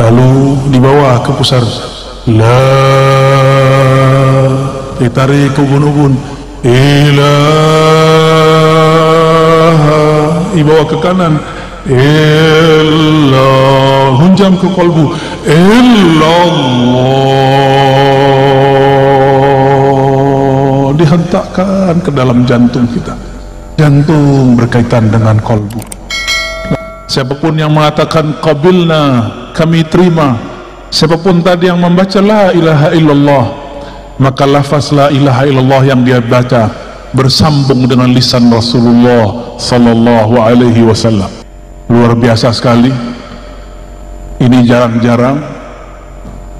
lalu dibawa ke pusar, la, ditarik ke ubun-ubun, ilaha, dibawa ke kanan, illallah, hunjam ke kolbu, illallah, dihentakkan ke dalam jantung kita. Jantung berkaitan dengan kolbu. Siapapun yang mengatakan qabilna, kami terima, siapapun tadi yang membaca la ilaha illallah, maka lafaz la ilaha illallah yang dia baca bersambung dengan lisan Rasulullah sallallahu alaihi wasallam. Luar biasa sekali. Ini jarang-jarang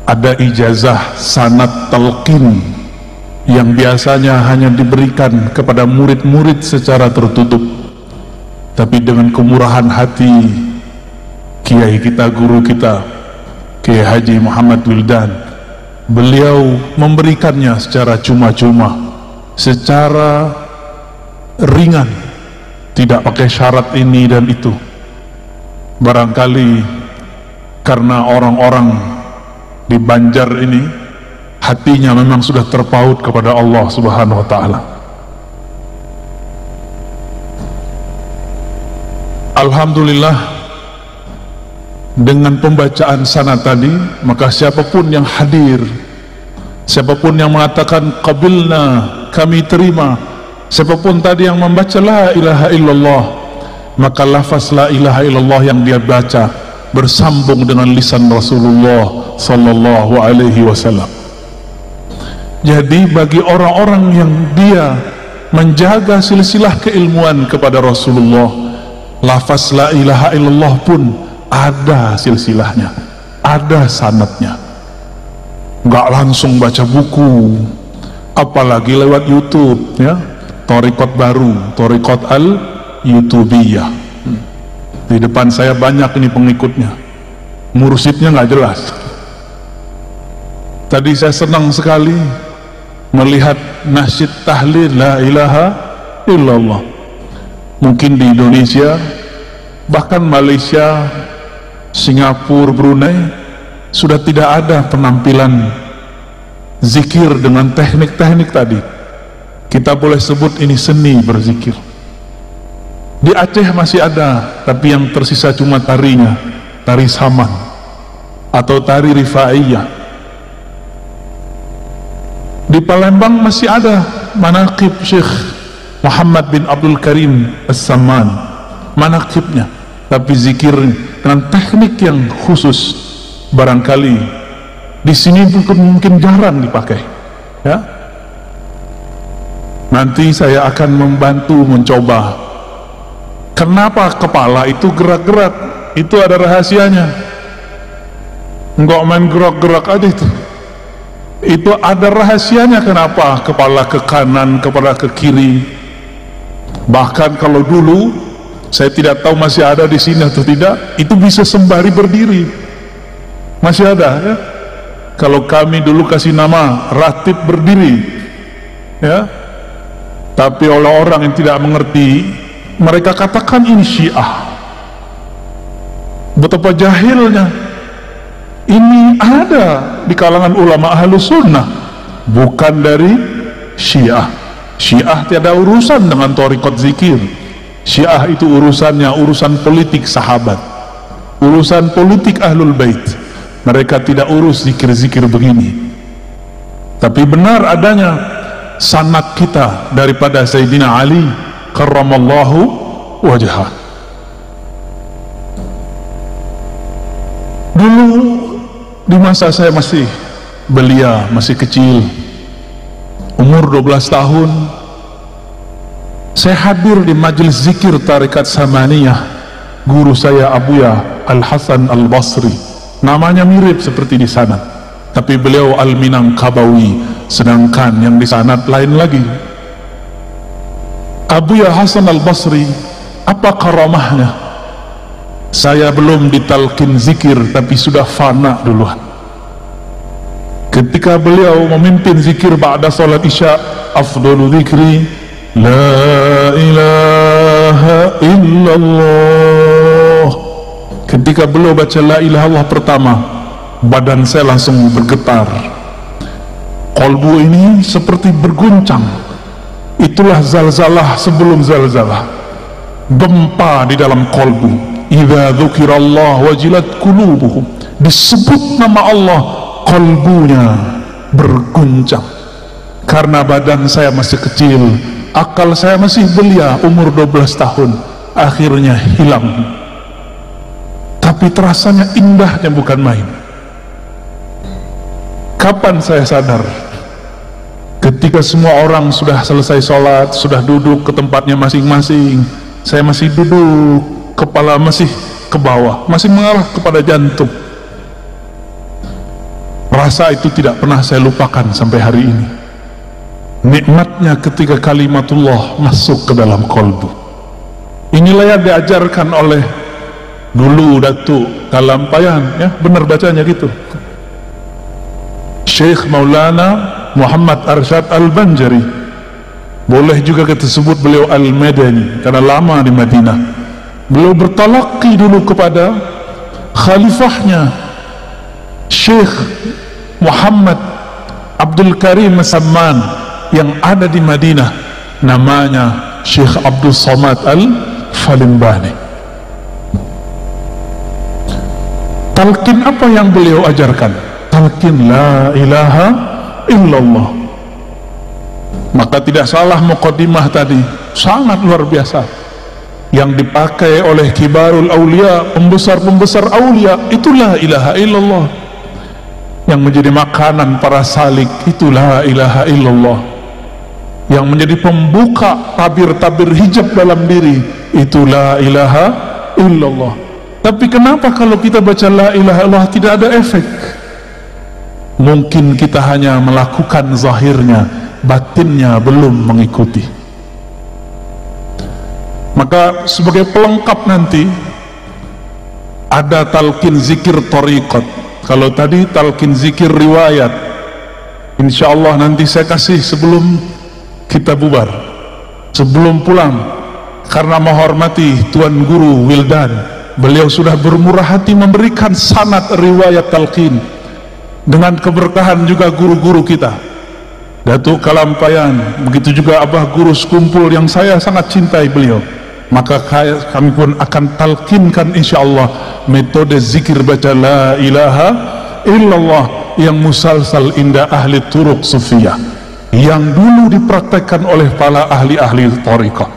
ada ijazah sanad talqin yang biasanya hanya diberikan kepada murid-murid secara tertutup. Tapi dengan kemurahan hati kiai kita, guru kita, Kiai Haji Muhammad Wildan, beliau memberikannya secara cuma-cuma, secara ringan, tidak pakai syarat ini dan itu. Barangkali karena orang-orang di Banjar ini hatinya memang sudah terpaut kepada Allah Subhanahu wa ta'ala. Alhamdulillah, dengan pembacaan sanad tadi, maka siapapun yang hadir, siapapun yang mengatakan qabilna, kami terima, siapapun tadi yang membaca la ilaha illallah, maka lafaz la ilaha illallah yang dia baca bersambung dengan lisan Rasulullah sallallahu alaihi wasallam. Jadi bagi orang-orang yang dia menjaga silsilah keilmuan kepada Rasulullah, lafaz la ilaha illallah pun ada silsilahnya, ada sanadnya. Nggak langsung baca buku, apalagi lewat YouTube, ya, thariqat baru, thariqat al-YouTubiyah. Di depan saya banyak ini pengikutnya, mursyidnya nggak jelas. Tadi saya senang sekali melihat nasyid tahlil la ilaha illallah. Mungkin di Indonesia, bahkan Malaysia, Singapura, Brunei, sudah tidak ada penampilan zikir dengan teknik-teknik tadi. Kita boleh sebut ini seni berzikir. Di Aceh masih ada, tapi yang tersisa cuma tarinya, tari saman atau tari rifaiyah. Di Palembang masih ada manaqib Syekh Muhammad bin Abdul Karim As-Samman, manaqibnya, tapi zikir dengan teknik yang khusus. Barangkali di sini mungkin jarang dipakai, ya. Nanti saya akan membantu mencoba. Kenapa kepala itu gerak-gerak? Itu ada rahasianya. Enggak main gerak-gerak aja itu. Itu ada rahasianya, kenapa kepala ke kanan, kepala ke kiri. Bahkan kalau dulu, saya tidak tahu masih ada di sini atau tidak, itu bisa sembari berdiri. Masih ada, ya. Kalau kami dulu kasih nama ratib berdiri, ya. Tapi oleh orang yang tidak mengerti, mereka katakan ini Syiah. Betapa jahilnya. Ini ada di kalangan ulama Ahlus Sunnah, bukan dari Syiah. Syiah tiada urusan dengan thariqat zikir. Syiah itu urusannya urusan politik sahabat, urusan politik Ahlul Bait. Mereka tidak urus zikir-zikir begini. Tapi benar adanya sanad kita daripada Sayyidina Ali karramallahu wajhah. Dulu di masa saya masih belia, masih kecil, umur 12 tahun, saya hadir di majelis zikir Tarikat Samaniyah. Guru saya Abuya Al-Hasan Al-Basri, namanya mirip seperti di sana, tapi beliau Al-Minangkabawi, sedangkan yang di sanad lain lagi. Abuya Hasan Al-Basri, apa karamahnya? Saya belum ditalkin zikir, tapi sudah fana duluan. Ketika beliau memimpin zikir ba'da salat isya, afdalu zikri la ilaha illallah. Ketika beliau baca la ilaha illallah pertama, badan saya langsung bergetar, kolbu ini seperti berguncang. Itulah zalzalah sebelum zalzalah, gempa di dalam kolbu. Idza dzukirallah wajilat qulubuhum, disebut nama Allah, kolbunya berguncang. Karena badan saya masih kecil, akal saya masih belia, umur 12 tahun, akhirnya hilang. Tapi terasanya indahnya bukan main. Kapan saya sadar? Ketika semua orang sudah selesai sholat, sudah duduk ke tempatnya masing-masing, saya masih duduk, kepala masih ke bawah, masih mengarah kepada jantung. Rasa itu tidak pernah saya lupakan sampai hari ini. Nikmatnya ketika kalimatullah masuk ke dalam kolbu. Inilah yang diajarkan oleh dulu Datuk Kalampayan, ya, benar bacanya gitu, Syekh Maulana Muhammad Arsyad Al-Banjari. Boleh juga kita sebut beliau Al-Madani karena lama di Madinah. Beliau bertalaqi dulu kepada khalifahnya Syekh Muhammad Abdul Karim Samman yang ada di Madinah, namanya Syekh Abdul Somad Al-Falimbani. Talqin apa yang beliau ajarkan? Talqin la ilaha illallah. Maka tidak salah muqaddimah tadi, sangat luar biasa. Yang dipakai oleh kibarul aulia, pembesar-pembesar aulia, itu la ilaha illallah. Yang menjadi makanan para salik, itu la ilaha illallah. Yang menjadi pembuka tabir-tabir hijab dalam diri, itu la ilaha illallah. Tapi kenapa kalau kita baca la ilaha illallah tidak ada efek? Mungkin kita hanya melakukan zahirnya, batinnya belum mengikuti. Maka sebagai pelengkap nanti ada talqin zikir tariqat. Kalau tadi talqin zikir riwayat, insyaallah nanti saya kasih sebelum kita bubar, sebelum pulang, karena menghormati Tuan Guru Wildan. Beliau sudah bermurah hati memberikan sanad riwayat talqin, dengan keberkahan juga guru-guru kita, Datuk Kalampayan, begitu juga Abah Guru Sekumpul yang saya sangat cintai beliau. Maka kami pun akan talqinkan insyaallah metode zikir baca la ilaha illallah yang musalsal inda ahli turuq sufiyah, yang dulu dipraktekkan oleh para ahli-ahli thariqah,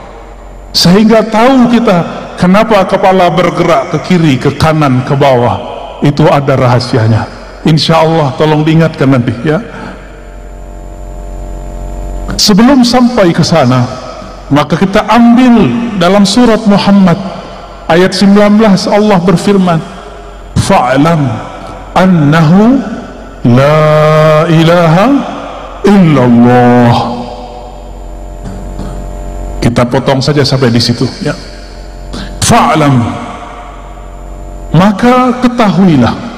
sehingga tahu kita kenapa kepala bergerak ke kiri, ke kanan, ke bawah. Itu ada rahasianya. Insyaallah tolong diingatkan nanti, ya. Sebelum sampai ke sana, maka kita ambil dalam surat Muhammad ayat 19, Allah berfirman, fa'lam annahu la ilaha illallah. Kita potong saja sampai di situ, ya. Fa'lam, maka ketahuilah.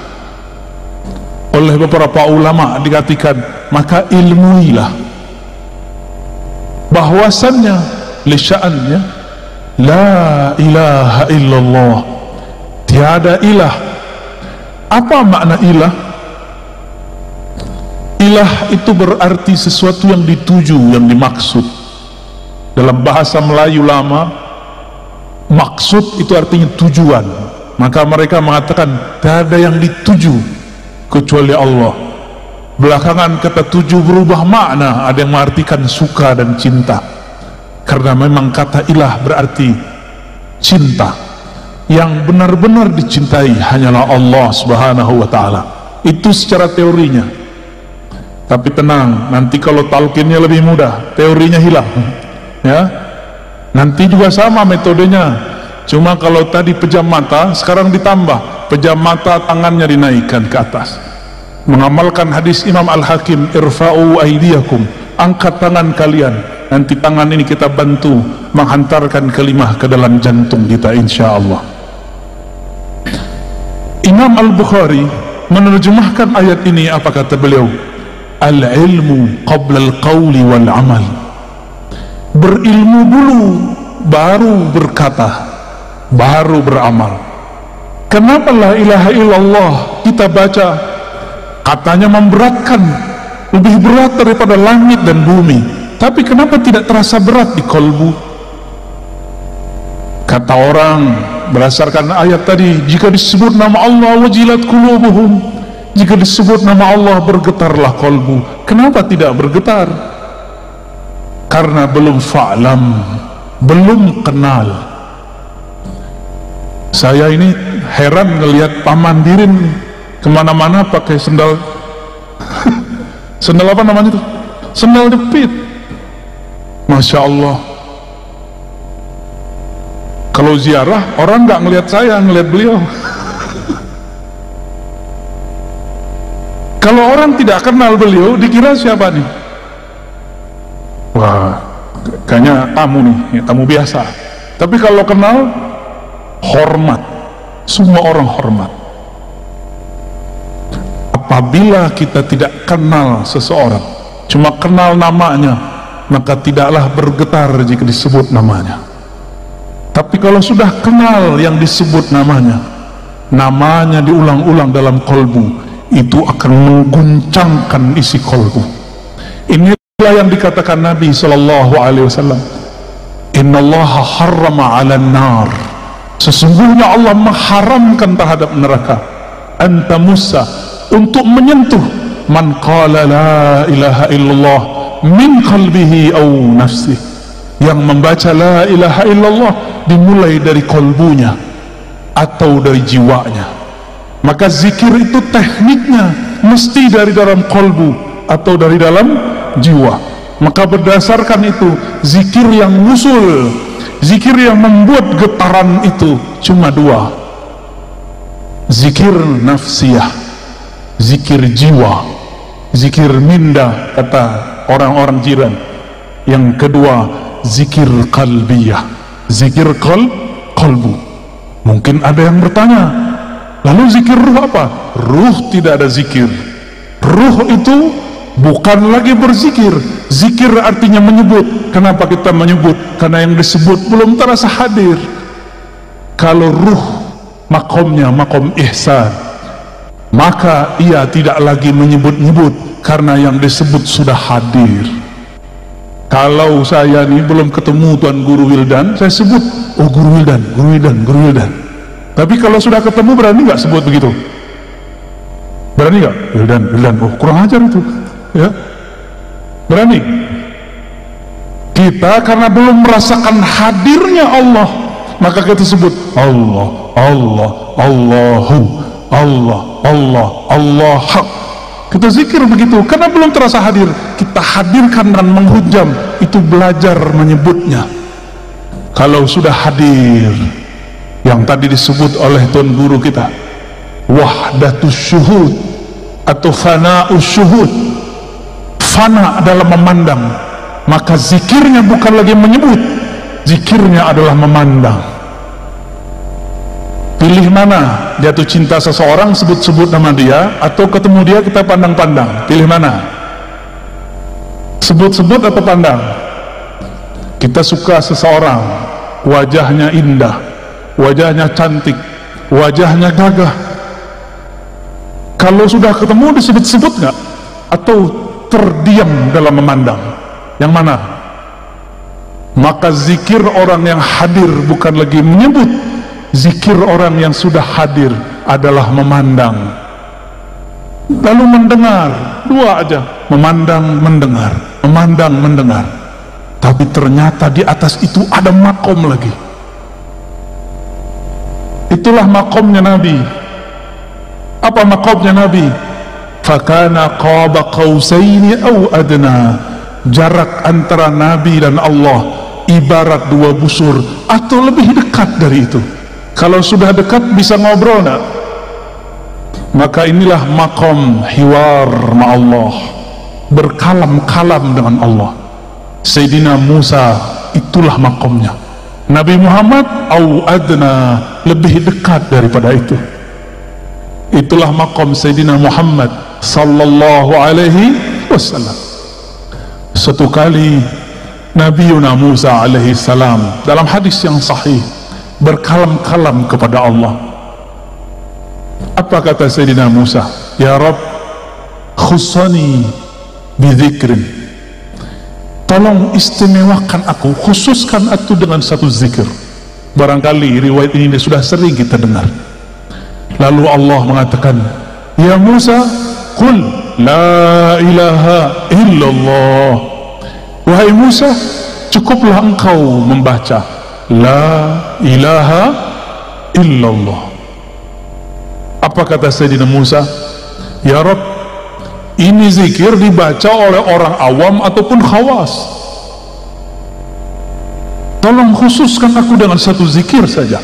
Oleh beberapa ulama dikatakan, maka ilmuilah bahwasannya lisya'annya la ilaha illallah, tiada ilah. Apa makna ilah? Ilah itu berarti sesuatu yang dituju, yang dimaksud. Dalam bahasa Melayu lama, maksud itu artinya tujuan. Maka mereka mengatakan tidak ada yang dituju kecuali Allah. Belakangan kata tuju berubah makna, ada yang mengartikan suka dan cinta, karena memang kata ilah berarti cinta. Yang benar-benar dicintai hanyalah Allah Subhanahu wa ta'ala. Itu secara teorinya. Tapi tenang, nanti kalau talqinnya lebih mudah, teorinya hilang, ya. Nanti juga sama metodenya, cuma kalau tadi pejam mata, sekarang ditambah pejam mata, tangannya dinaikkan ke atas, mengamalkan hadis Imam Al-Hakim, irfa'u aidiyakum, angkat tangan kalian. Nanti tangan ini kita bantu menghantarkan kalimah ke dalam jantung kita, insyaallah. Imam Al-Bukhari menerjemahkan ayat ini, apa kata beliau? Al-ilmu qabla al-qawli wal-amal. Berilmu dulu, baru berkata, baru beramal. Kenapa la ilaha illallah kita baca katanya memberatkan, lebih berat daripada langit dan bumi, tapi kenapa tidak terasa berat di kolbu? Kata orang berdasarkan ayat tadi, jika disebut nama Allah wajilat qulubuhum, jika disebut nama Allah bergetarlah kolbu. Kenapa tidak bergetar? Karena belum fa'lam, belum kenal. Saya ini heran ngelihat paman Dirin kemana-mana pakai sendal sendal apa namanya itu? Sendal jepit. Masya Allah. Kalau ziarah orang nggak ngelihat saya, ngelihat beliau. Kalau orang tidak kenal beliau, dikira siapa nih? Wah, kayaknya tamu nih, tamu biasa. Tapi kalau kenal, hormat. Semua orang hormat. Apabila kita tidak kenal seseorang, cuma kenal namanya, maka tidaklah bergetar jika disebut namanya. Tapi kalau sudah kenal yang disebut namanya, namanya diulang-ulang dalam kolbu, itu akan mengguncangkan isi kolbu. Inilah yang dikatakan Nabi SAW, innallaha harrama 'alan nar, sesungguhnya Allah mengharamkan terhadap neraka, anta musa, untuk menyentuh man qala la ilaha illallah min qalbihi aw nafsih, yang membaca la ilaha illallah dimulai dari kolbunya atau dari jiwanya. Maka zikir itu tekniknya mesti dari dalam kolbu atau dari dalam jiwa. Maka berdasarkan itu, zikir yang musul, zikir yang membuat getaran itu cuma dua: zikir nafsiyah, zikir jiwa, zikir minda kata orang-orang jiran. Yang kedua, zikir qalbiyah, zikir qalbu. Mungkin ada yang bertanya, lalu zikir ruh apa? Ruh tidak ada zikir. Ruh itu bukan lagi berzikir. Zikir artinya menyebut. Kenapa kita menyebut? Karena yang disebut belum terasa hadir. Kalau ruh makomnya makom ihsan, maka ia tidak lagi menyebut-nyebut karena yang disebut sudah hadir. Kalau saya ini belum ketemu Tuan Guru Wildan, saya sebut, oh Guru Wildan, Guru Wildan, Guru Wildan. Tapi kalau sudah ketemu, berani nggak sebut begitu? Berani nggak? Wildan, Wildan, oh kurang ajar itu, ya. Berani? Kita karena belum merasakan hadirnya Allah, maka kita sebut Allah, Allah, Allahu, Allah, Allah, Allah. Kita zikir begitu karena belum terasa hadir. Kita hadirkan dan menghujam, itu belajar menyebutnya. Kalau sudah hadir, yang tadi disebut oleh Tuan Guru kita, wahdatus syuhud atau fana'us syuhud, fana adalah memandang, maka zikirnya bukan lagi menyebut, zikirnya adalah memandang. Pilih mana? Jatuh cinta seseorang, sebut-sebut nama dia, atau ketemu dia kita pandang-pandang? Pilih mana? Sebut-sebut atau pandang? Kita suka seseorang, wajahnya indah, wajahnya cantik, wajahnya gagah. Kalau sudah ketemu disebut-sebut nggak? Atau terdiam dalam memandang? Yang mana? Maka zikir orang yang hadir bukan lagi menyebut, zikir orang yang sudah hadir adalah memandang. Lalu mendengar, dua aja, memandang, mendengar, memandang, mendengar. Tapi ternyata di atas itu ada makom lagi. Itulah makomnya Nabi. Apa makomnya Nabi? Fakana qaba qausaini aw adna. Jarak antara Nabi dan Allah ibarat dua busur atau lebih dekat dari itu. Kalau sudah dekat bisa ngobrol enggak? Maka inilah makom hiwar ma'allah, berkalam-kalam dengan Allah. Sayyidina Musa itulah makomnya. Nabi Muhammad au adna, lebih dekat daripada itu. Itulah makom Sayyidina Muhammad sallallahu alaihi wasallam. Satu kali Nabi Musa alaihi salam dalam hadis yang sahih berkalam-kalam kepada Allah. Apa kata Sayyidina Musa? Ya Rabb, khussani bidzikrin, tolong istimewakan aku, khususkan aku dengan satu zikir. Barangkali riwayat ini sudah sering kita dengar. Lalu Allah mengatakan, ya Musa, qul la ilaha illallah. Wahai Musa, cukuplah engkau membaca la ilaha illallah. Apa kata Sayyidina Musa? Ya Rabb, ini zikir dibaca oleh orang awam ataupun khawas, tolong khususkan aku dengan satu zikir saja.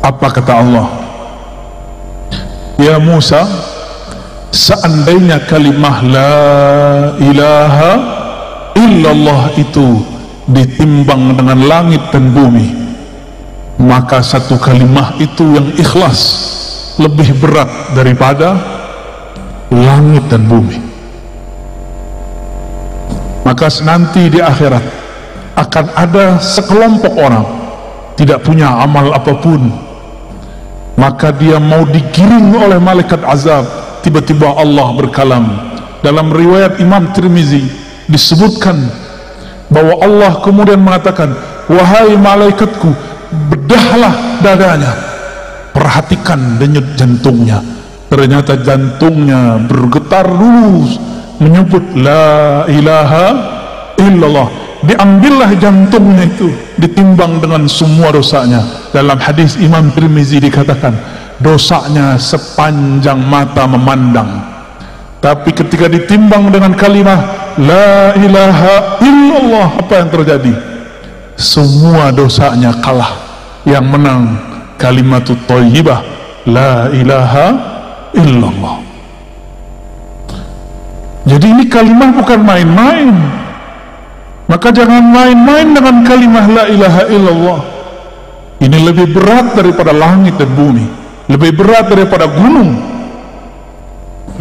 Apa kata Allah? Ya Musa, seandainya kalimah la ilaha illallah itu ditimbang dengan langit dan bumi, maka satu kalimah itu yang ikhlas lebih berat daripada langit dan bumi. Maka nanti di akhirat akan ada sekelompok orang tidak punya amal apapun, maka dia mau digiring oleh malaikat azab. Tiba-tiba Allah berkalam. Dalam riwayat Imam Tirmizi disebutkan bahwa Allah kemudian mengatakan, wahai malaikatku, bedahlah dadanya, perhatikan denyut jantungnya. Ternyata jantungnya bergetar dulu menyebut la ilaha illallah. Diambillah jantungnya itu, ditimbang dengan semua dosanya. Dalam hadis Imam Tirmizi dikatakan, dosanya sepanjang mata memandang. Tapi ketika ditimbang dengan kalimat la ilaha illallah, apa yang terjadi? Semua dosanya kalah. Yang menang kalimatut thayyibah la ilaha illallah. Jadi ini kalimat bukan main-main. Maka jangan main-main dengan kalimat la ilaha illallah. Ini lebih berat daripada langit dan bumi, lebih berat daripada gunung,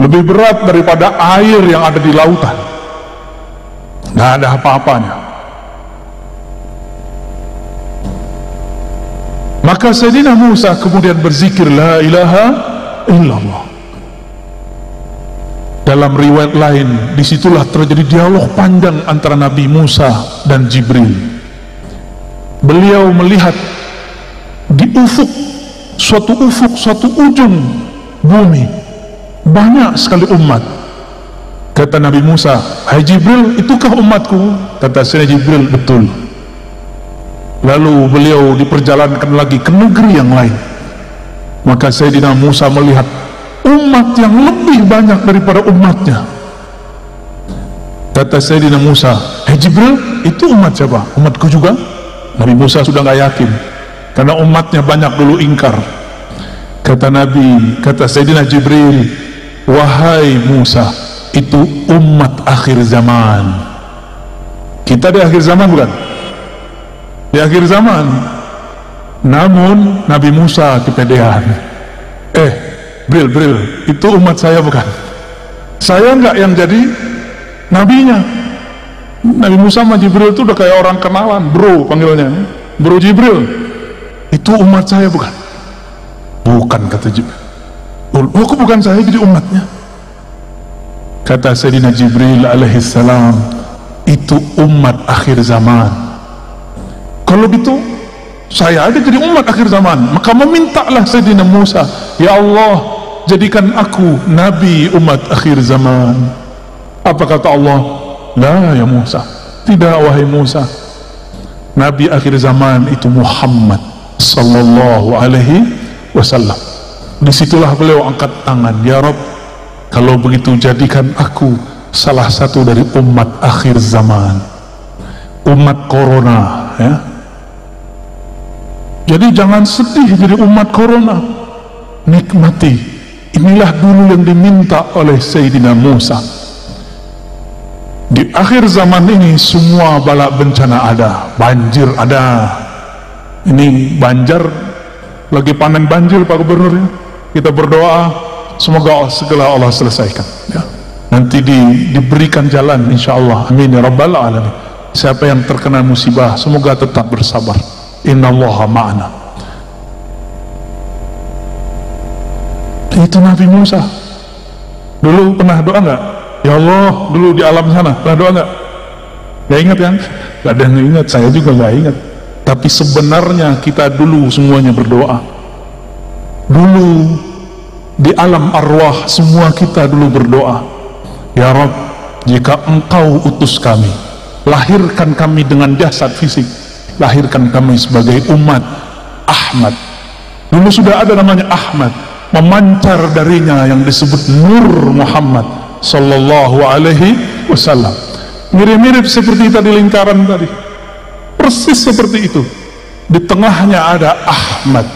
lebih berat daripada air yang ada di lautan. Nggak ada apa-apanya. Maka Sayyidina Musa kemudian berzikir la ilaha illallah. Dalam riwayat lain, disitulah terjadi dialog panjang antara Nabi Musa dan Jibril. Beliau melihat di ufuk, suatu ujung bumi, banyak sekali umat. Kata Nabi Musa, hai Jibril, itukah umatku? Kata Sayyidina Jibril, betul. Lalu beliau diperjalankan lagi ke negeri yang lain. Maka Sayyidina Musa melihat umat yang lebih banyak daripada umatnya. Kata Sayyidina Musa, hai Jibril, itu umat siapa? Umatku juga? Nabi Musa sudah gak yakin, karena umatnya banyak dulu ingkar. Kata Sayyidina Jibril, wahai Musa, itu umat akhir zaman. Kita di akhir zaman bukan? Di akhir zaman. Namun Nabi Musa kepedean. Bril, itu umat saya bukan? Saya enggak yang jadi nabinya. Nabi Musa sama Jibril itu udah kayak orang kenalan, bro panggilnya. Bro Jibril, itu umat saya bukan? Bukan, kata Jibril. Oh, kok bukan saya jadi umatnya? Kata Sayyidina Jibril alaihissalam, itu umat akhir zaman. Kalau gitu saya ada jadi umat akhir zaman. Maka memintalah Sayyidina Musa, ya Allah, jadikan aku nabi umat akhir zaman. Apa kata Allah? La ya Musa, tidak wahai Musa, nabi akhir zaman itu Muhammad sallallahu alaihi wasallam. Disitulah beliau angkat tangan, ya Rabb, kalau begitu jadikan aku salah satu dari umat akhir zaman, umat corona, ya. Jadi jangan sedih jadi umat corona, nikmati. Inilah dulu yang diminta oleh Sayyidina Musa. Di akhir zaman ini semua bala bencana ada, banjir ada. Ini banjir, lagi panen banjir Pak Gubernur ya. Kita berdoa semoga segala Allah selesaikan ya. Nanti diberikan jalan insyaallah, amin ya rabbal alamin. Siapa yang terkena musibah semoga tetap bersabar, innallaha ma'ana. Itu Nabi Musa. Dulu pernah doa nggak? Ya Allah, dulu di alam sana pernah doa nggak? Nggak ingat kan? Nggak ada yang ingat, saya juga nggak ingat. Tapi sebenarnya kita dulu semuanya berdoa. Dulu di alam arwah semua kita dulu berdoa. Ya Rabb, jika Engkau utus kami, lahirkan kami dengan jasad fisik, lahirkan kami sebagai umat Ahmad. Dulu sudah ada namanya Ahmad, memancar darinya yang disebut Nur Muhammad sallallahu alaihi wasallam. Mirip-mirip seperti tadi lingkaran tadi, persis seperti itu. Di tengahnya ada Ahmad,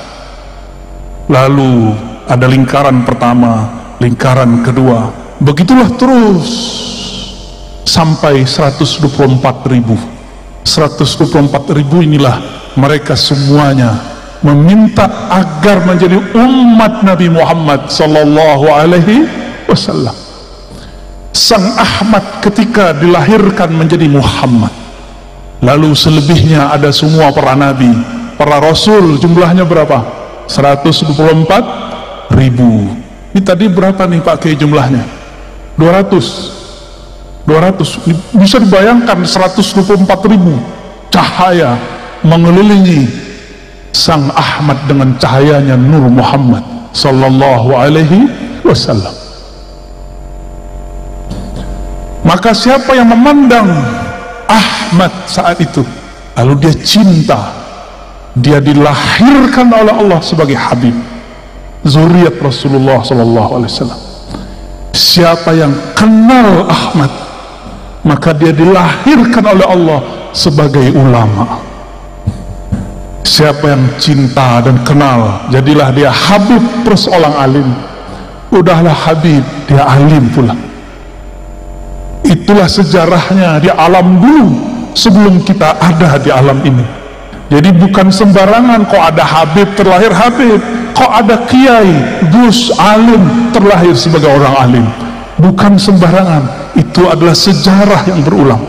lalu ada lingkaran pertama, lingkaran kedua, begitulah terus sampai 124.000. 124.000 inilah mereka semuanya meminta agar menjadi umat Nabi Muhammad sallallahu alaihi wasallam. Sang Ahmad ketika dilahirkan menjadi Muhammad. Lalu selebihnya ada semua para nabi, para rasul, jumlahnya berapa? 124.000. Ini tadi berapa nih Pak Kiai jumlahnya? 200. Bisa dibayangkan 124.000 cahaya mengelilingi Sang Ahmad dengan cahayanya Nur Muhammad sallallahu alaihi wasallam. Maka siapa yang memandang Ahmad saat itu, lalu dia cinta, dia dilahirkan oleh Allah sebagai Habib, zuriat Rasulullah sallallahu alaihi wasallam. Siapa yang kenal Ahmad, maka dia dilahirkan oleh Allah sebagai ulama. Siapa yang cinta dan kenal, jadilah dia Habib terus orang alim. Udahlah Habib, dia alim pula. Itulah sejarahnya di alam dulu sebelum kita ada di alam ini. Jadi bukan sembarangan kok ada Habib terlahir Habib, kok ada kiai, gus, alim terlahir sebagai orang alim. Bukan sembarangan, itu adalah sejarah yang berulang.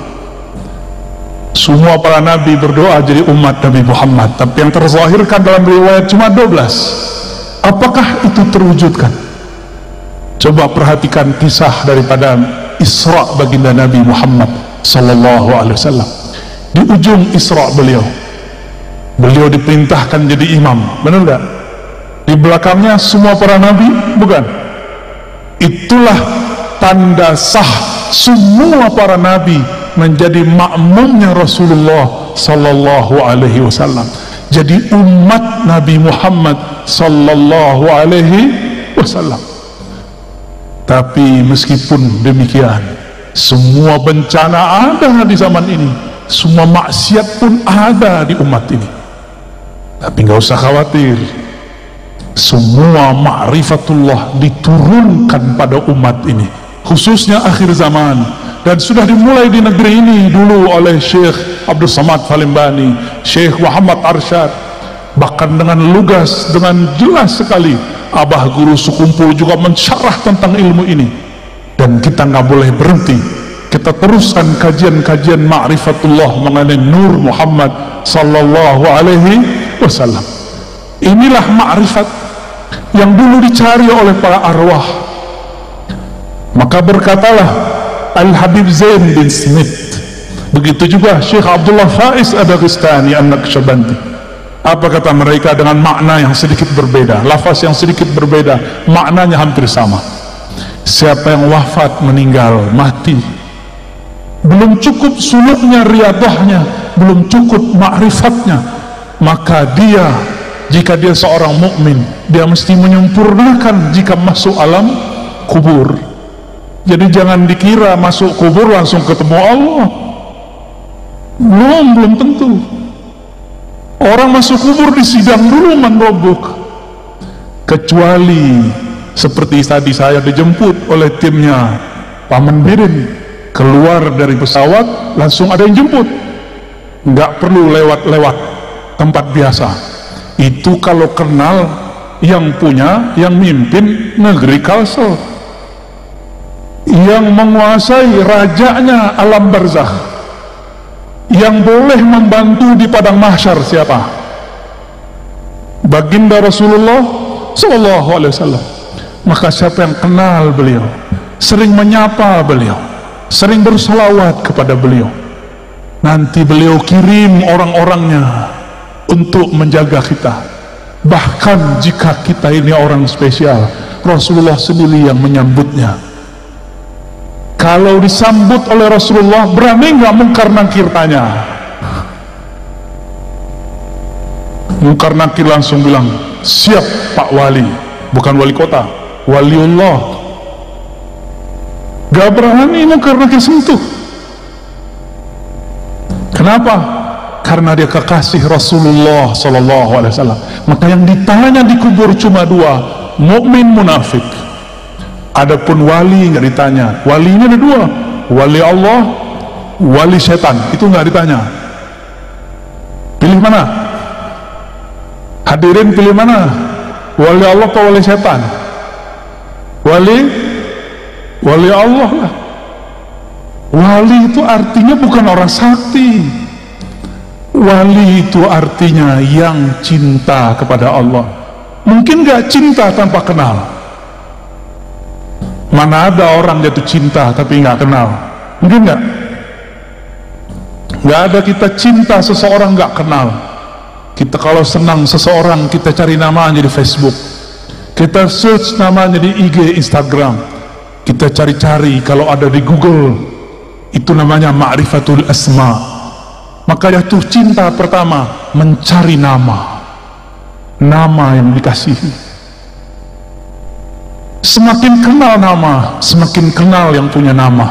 Semua para nabi berdoa jadi umat Nabi Muhammad, tapi yang terzahirkan dalam riwayat cuma 12. Apakah itu terwujudkan? Coba perhatikan kisah daripada Isra baginda Nabi Muhammad sallallahu alaihi wasallam. Di ujung Isra beliau diperintahkan jadi imam, benar enggak? Di belakangnya semua para nabi, bukan? Itulah tanda sah semua para nabi menjadi makmumnya Rasulullah sallallahu alaihi wasallam. Jadi umat Nabi Muhammad sallallahu alaihi wasallam. Tapi meskipun demikian, semua bencana ada di zaman ini, semua maksiat pun ada di umat ini. Tapi nggak usah khawatir, semua ma'rifatullah diturunkan pada umat ini, khususnya akhir zaman. Dan sudah dimulai di negeri ini dulu oleh Syekh Abdul Samad Falimbani, Syekh Muhammad Arsyad, bahkan dengan lugas, dengan jelas sekali Abah Guru Sekumpul juga mensyarah tentang ilmu ini. Dan kita nggak boleh berhenti, kita teruskan kajian-kajian ma'rifatullah mengenai Nur Muhammad sallallahu alaihi wasallam. Inilah ma'rifat yang dulu dicari oleh para arwah. Maka berkatalah Al-Habib Zain bin Smith, begitu juga Syekh Abdullah Faiz Ad-Daghestani An-Naqsyabandi. Apa kata mereka dengan makna yang sedikit berbeda, lafaz yang sedikit berbeda, maknanya hampir sama. Siapa yang wafat, meninggal, mati, belum cukup suluknya, riyadahnya, belum cukup ma'rifatnya, maka dia, jika dia seorang mukmin, dia mesti menyempurnakan jika masuk alam kubur. Jadi jangan dikira masuk kubur langsung ketemu Allah. Belum tentu. Orang masuk kubur disidang dulu menrobok. Kecuali seperti tadi saya dijemput oleh timnya Pak Mendirin, keluar dari pesawat langsung ada yang jemput, nggak perlu lewat tempat biasa. Itu kalau kenal yang punya, yang mimpin negeri Kalsel, yang menguasai rajanya alam barzakh, yang boleh membantu di padang mahsyar siapa? Baginda Rasulullah sallallahu alaihi wasallam. Maka siapa yang kenal beliau, sering menyapa beliau, sering bersalawat kepada beliau, nanti beliau kirim orang-orangnya untuk menjaga kita. Bahkan jika kita ini orang spesial, Rasulullah sendiri yang menyambutnya. Kalau disambut oleh Rasulullah, berani nggak mungkar nakir tanya? Mungkar nakir langsung bilang, siap Pak Wali. Bukan wali kota, waliullah. Gak berani mungkar nakir sentuh. Kenapa? Karena dia kekasih Rasulullah SAW. Maka yang ditanya di kubur cuma dua, mukmin, munafik. Adapun wali nggak ditanya. Walinya ada dua, wali Allah, wali setan. Itu nggak ditanya. Pilih mana? Hadirin pilih mana? Wali Allah atau wali setan? Wali Allah lah. Wali itu artinya bukan orang sakti. Wali itu artinya yang cinta kepada Allah. Mungkin gak cinta tanpa kenal? Mana ada orang jatuh cinta tapi gak kenal? Mungkin gak? Gak ada kita cinta seseorang gak kenal. Kita kalau senang seseorang, kita cari namanya di Facebook, kita search namanya di IG, Instagram, kita cari-cari kalau ada di Google, itu namanya ma'rifatul asma. Maka jatuh cinta pertama mencari nama yang dikasihi. Semakin kenal nama, semakin kenal yang punya nama.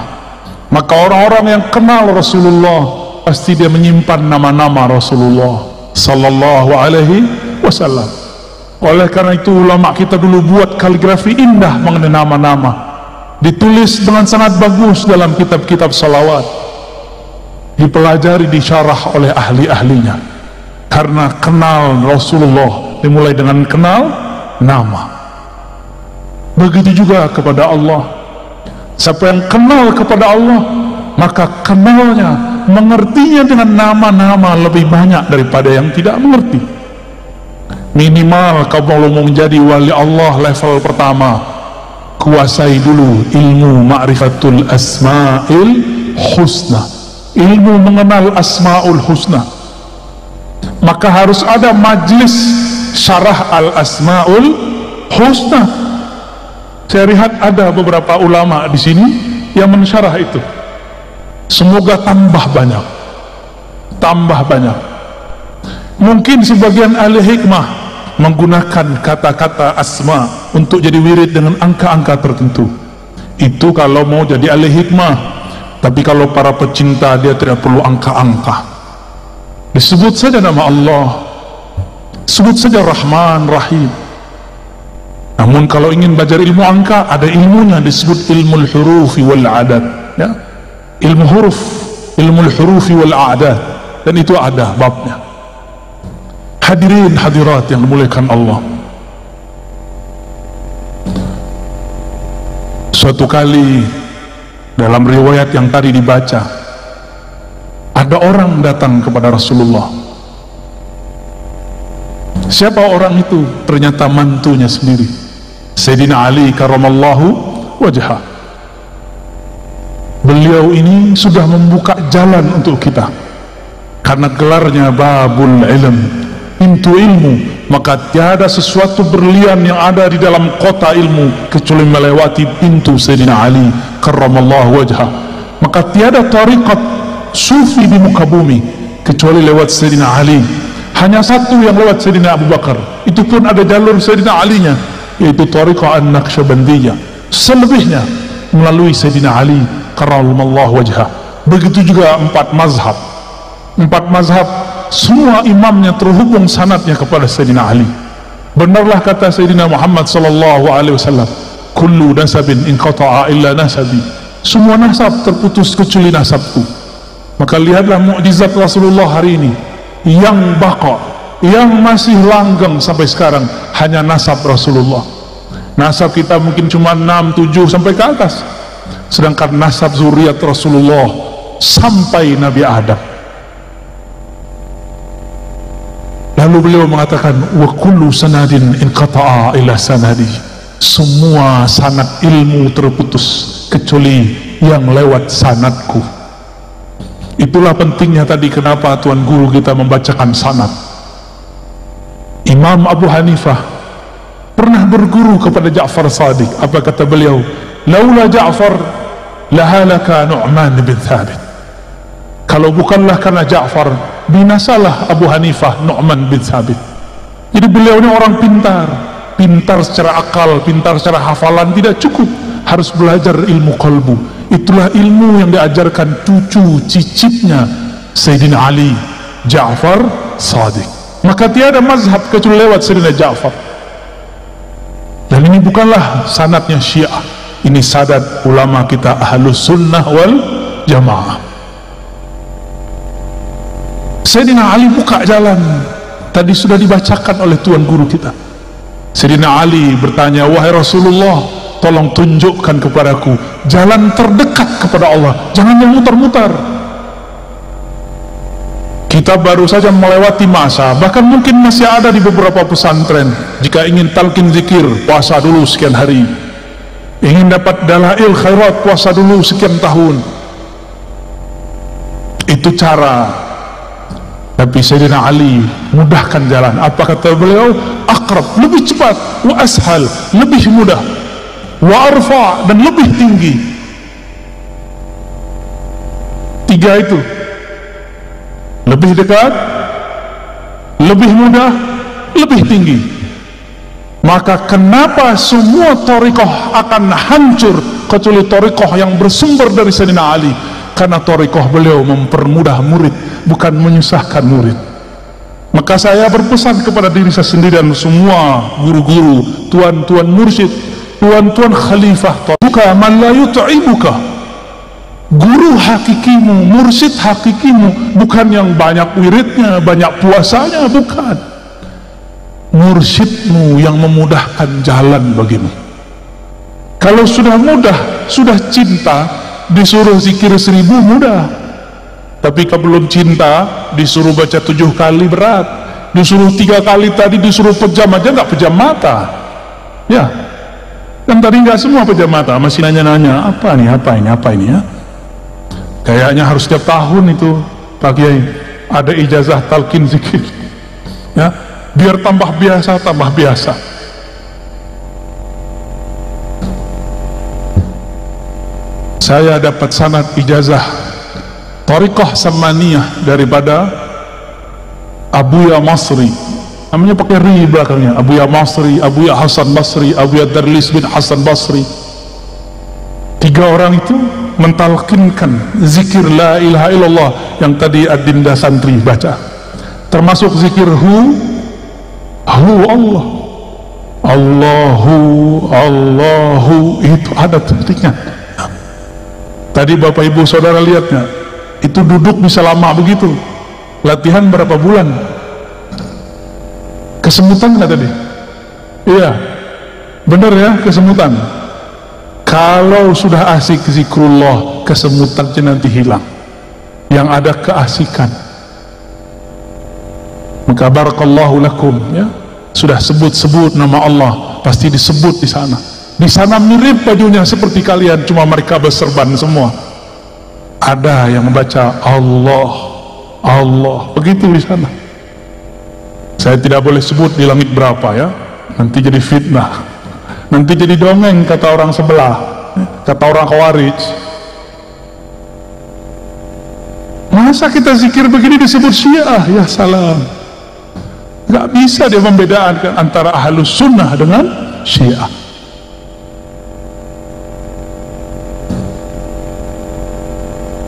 Maka orang-orang yang kenal Rasulullah, pasti dia menyimpan nama-nama Rasulullah sallallahu alaihi wasallam. Oleh karena itu ulama kita dulu buat kaligrafi indah mengenai nama-nama, ditulis dengan sangat bagus dalam kitab-kitab salawat, dipelajari, disyarah oleh ahli-ahlinya. Karena kenal Rasulullah dimulai dengan kenal nama. Begitu juga kepada Allah. Siapa yang kenal kepada Allah, maka kenalnya, mengertinya dengan nama-nama lebih banyak daripada yang tidak mengerti. Minimal kalau mau menjadi wali Allah level pertama, kuasai dulu ilmu ma'rifatul asma'il husna, ilmu mengenal asma'ul husna. Maka harus ada majlis syarah al asma'ul husna. Saya lihat ada beberapa ulama di sini yang mensyarah itu. Semoga tambah banyak. Mungkin sebagian ahli hikmah menggunakan kata-kata asma untuk jadi wirid dengan angka-angka tertentu. Itu kalau mau jadi ahli hikmah. Tapi kalau para pecinta, dia tidak perlu angka-angka. Disebut saja nama Allah, sebut saja Rahman, Rahim. Namun kalau ingin belajar ilmu angka, ada ilmunya, disebut ilmu hurufi wal adat, ya. Ilmu huruf, ilmu hurufi wal a'dad, dan itu ada babnya. Hadirin hadirat yang dimuliakan Allah, suatu kali dalam riwayat yang tadi dibaca, ada orang datang kepada Rasulullah. Siapa orang itu? Ternyata mantunya sendiri, Sayyidina Ali karramallahu wajhah. Beliau ini sudah membuka jalan untuk kita, karena gelarnya babul ilm, pintu ilmu. Maka tiada sesuatu berlian yang ada di dalam kota ilmu kecuali melewati pintu Sayyidina Ali karramallahu wajhah. Maka tiada tariqat sufi di muka bumi kecuali lewat Sayyidina Ali. Hanya satu yang lewat Sayyidina Abu Bakar, itu pun ada jalur Sayyidina Ali nya, yaitu tariqah an-Naqsyabandiyah. Selebihnya melalui Sayyidina Ali karramallahu wajhah. Begitu juga empat mazhab semua imamnya terhubung sanadnya kepada Sayyidina Ali. Benarlah kata Sayyidina Muhammad sallallahu alaihi wasallam, kullu nasabin inqata'a illa nasabi, semua nasab terputus kecuali nasabku. Maka lihatlah mukjizat Rasulullah hari ini, yang baqa, yang masih langgeng sampai sekarang, hanya nasab Rasulullah. Nasab kita mungkin cuma 6, 7 sampai ke atas, sedangkan nasab zuriat Rasulullah sampai Nabi Adam. Lalu beliau mengatakan, wa kullu sanadin inqata'a ila sanadi, semua sanad ilmu terputus kecuali yang lewat sanadku. Itulah pentingnya tadi kenapa Tuan Guru kita membacakan sanad. Imam Abu Hanifah pernah berguru kepada Ja'far Shadiq. Apa kata beliau? Laula Ja'far lahalaka Nu'man bin Thabit. Kalau bukanlah karena Ja'far, binasalah Abu Hanifah Nu'man bin Thabit. Jadi beliau ini orang pintar, pintar secara akal, pintar secara hafalan tidak cukup, harus belajar ilmu qalbu. Itulah ilmu yang diajarkan cucu cicitnya Sayyidina Ali, Ja'far Shadiq. Maka tiada mazhab kecuali lewat Sayyidina Ja'far. Dan ini bukanlah sanadnya Syiah, ini sanad ulama kita Ahlus Sunnah wal Jamaah. Sayyidina Ali buka jalan, tadi sudah dibacakan oleh Tuan Guru kita. Sayyidina Ali bertanya, wahai Rasulullah, tolong tunjukkan kepadaku jalan terdekat kepada Allah, jangan yang mutar-mutar. Kita baru saja melewati masa, bahkan mungkin masih ada di beberapa pesantren, jika ingin talqin zikir, puasa dulu sekian hari. Ingin dapat dalail khairat, puasa dulu sekian tahun. Itu cara. Tapi Sayyidina Ali mudahkan jalan. Apa kata beliau? Aqrab, lebih cepat, wa ashal, lebih mudah, wa arfa, dan lebih tinggi. Tiga itu, lebih dekat, lebih mudah, lebih tinggi. Maka kenapa semua thariqah akan hancur kecuali thariqah yang bersumber dari Sayyidina Ali? Karena thariqah beliau mempermudah murid, bukan menyusahkan murid. Maka saya berpesan kepada diri saya sendiri dan semua guru-guru, tuan-tuan mursyid, tuan-tuan khalifah, buka man la yut'imuka. Guru hakikimu, mursyid hakikimu bukan yang banyak wiridnya, banyak puasanya, bukan. Mursyidmu yang memudahkan jalan bagimu. Kalau sudah mudah, sudah cinta, disuruh zikir 1000 mudah. Tapi kalau belum cinta, disuruh baca 7 kali berat, disuruh 3 kali tadi, disuruh pejam aja nggak pejam mata. Ya, kan tadi nggak semua pejam mata, masih nanya-nanya apa ini ya. Kayaknya harus setiap tahun itu Pak Kiai ada ijazah talqin zikir, ya, biar tambah biasa. Saya dapat sanad ijazah thariqah samaniyah daripada Abuya Masri, namanya pakai ri belakangnya, Abuya Masri, Abuya Hasan Basri, Abuya Darlis bin Hasan Basri. 3 orang itu mentalkinkan zikir la ilaha illallah yang tadi Adinda santri baca, termasuk zikir hu Allah, Allahu, itu ada titiknya. Tadi Bapak Ibu Saudara lihatnya, itu duduk bisa lama begitu. Latihan berapa bulan? Kesemutan nggak tadi? Iya, benar ya, kesemutan. Kalau sudah asik zikrullah, kesemutannya nanti hilang. Yang ada keasikan. Maka barakallahu lakum, ya. Sudah sebut-sebut nama Allah, pasti disebut di sana. Di sana mirip bajunya seperti kalian, cuma mereka berserban semua. Ada yang membaca Allah, begitu di sana. Saya tidak boleh sebut di langit berapa ya, nanti jadi fitnah, nanti jadi dongeng kata orang sebelah, kata orang Khawarij. Masa kita zikir begini disebut Syiah? Ya salam. Gak bisa dia membedakan antara Ahlus Sunnah dengan Syiah.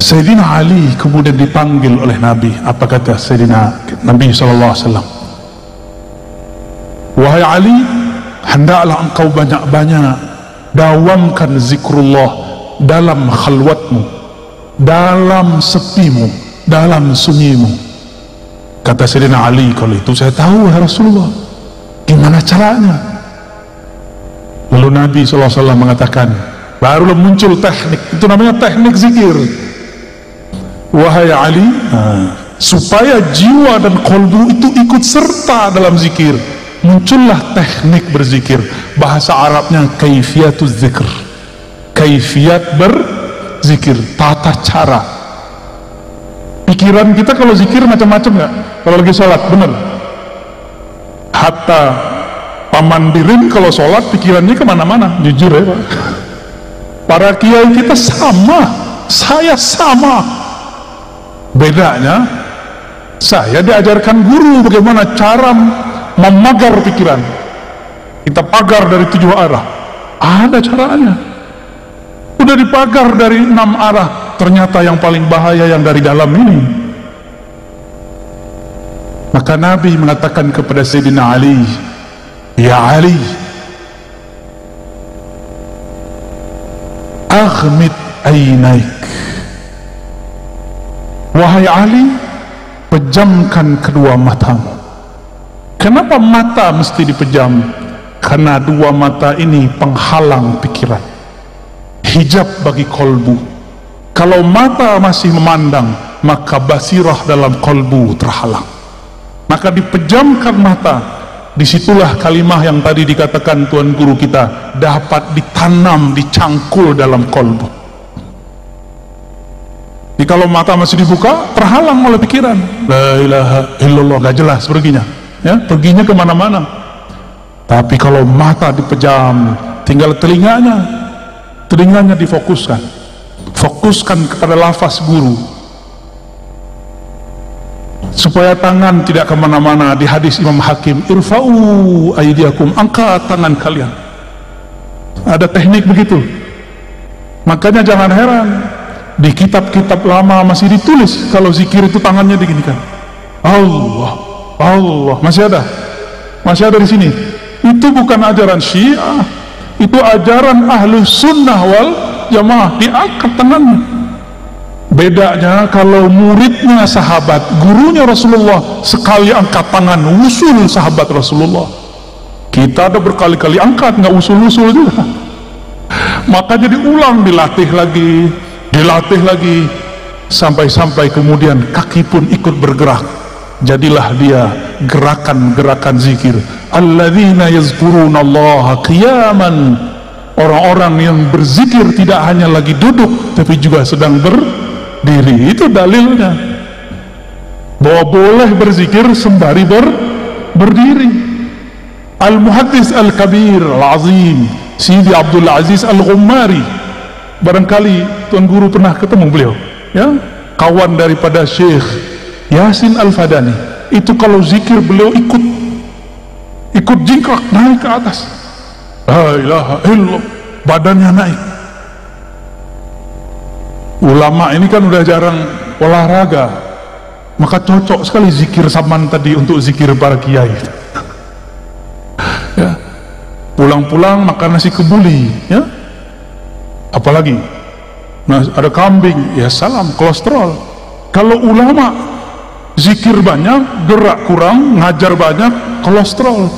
Sayyidina Ali kemudian dipanggil oleh Nabi. Apa kata Sayyidina Nabi SAW? Wahai Ali, hendaklah engkau banyak-banyak dawamkan zikrullah dalam khalwatmu, dalam sepimu, dalam sunyimu. Kata Sayyidina Ali, kalau itu saya tahu ya Rasulullah, gimana caranya? Lalu Nabi SAW mengatakan, barulah muncul teknik, itu namanya teknik zikir. Wahai Ali, supaya jiwa dan kolbu itu ikut serta dalam zikir, muncullah teknik berzikir. Bahasa Arabnya kaifiyatuz zikr, kaifiyat berzikir, tata cara. Pikiran kita kalau zikir macam-macam nggak? Kalau lagi sholat, bener? Hatta pamandirin kalau sholat pikirannya kemana-mana, jujur ya Pak. Para kiai kita sama, saya sama. Bedanya, saya diajarkan guru bagaimana cara memagar pikiran. Kita pagar dari 7 arah, ada caranya. Udah dipagar dari 6 arah, ternyata yang paling bahaya yang dari dalam ini. Maka Nabi mengatakan kepada Sayyidina Ali, ya Ali, aghmid ainaik, wahai Ali, pejamkan kedua matamu. Kenapa mata mesti dipejam? Karena dua mata ini penghalang pikiran, hijab bagi kolbu. Kalau mata masih memandang, maka basirah dalam kolbu terhalang. Maka dipejamkan mata. Disitulah kalimah yang tadi dikatakan Tuan Guru kita dapat ditanam, dicangkul dalam kolbu. Jadi kalau mata masih dibuka, terhalang oleh pikiran. La ilaha illallah, gak jelas perginya, ya, perginya kemana-mana. Tapi kalau mata dipejam, tinggal telinganya difokuskan, fokuskan kepada lafaz guru, supaya tangan tidak kemana-mana. Di hadis Imam Hakim, irfa'u aydiakum, angkat tangan kalian. Ada teknik begitu. Makanya jangan heran, di kitab-kitab lama masih ditulis kalau zikir itu tangannya diginikan. Allah, Allah, masih ada di sini. Itu bukan ajaran Syiah, itu ajaran Ahlus Sunnah wal Jamaah, diangkat tangannya. Bedanya kalau muridnya sahabat, gurunya Rasulullah, sekali angkat tangan usul sahabat Rasulullah. Kita ada berkali-kali angkat, nggak usul-usul juga. Makanya diulang, dilatih lagi, sampai-sampai kemudian kaki pun ikut bergerak. Jadilah dia gerakan-gerakan zikir. Alladzina yazkurunallaha qiyaman, orang-orang yang berzikir tidak hanya lagi duduk tapi juga sedang berdiri. Itu dalilnya bahwa boleh berzikir sembari berdiri. Al-Muhaddis Al-Kabir Al-Azim Sidi Abdul Aziz Al-Ghummari, barangkali Tuan Guru pernah ketemu beliau, ya, kawan daripada Syekh Yasin Al-Fadani. Itu kalau zikir beliau ikut jingkrak naik ke atas. La ilaha illallah, badannya naik. Ulama ini kan udah jarang olahraga, maka cocok sekali zikir saman tadi untuk zikir para kiai. Ya, pulang-pulang makan nasi kebuli, ya, apalagi nah, ada kambing, ya salam, kolesterol. Kalau ulama zikir banyak, gerak kurang, ngajar banyak, kolesterol.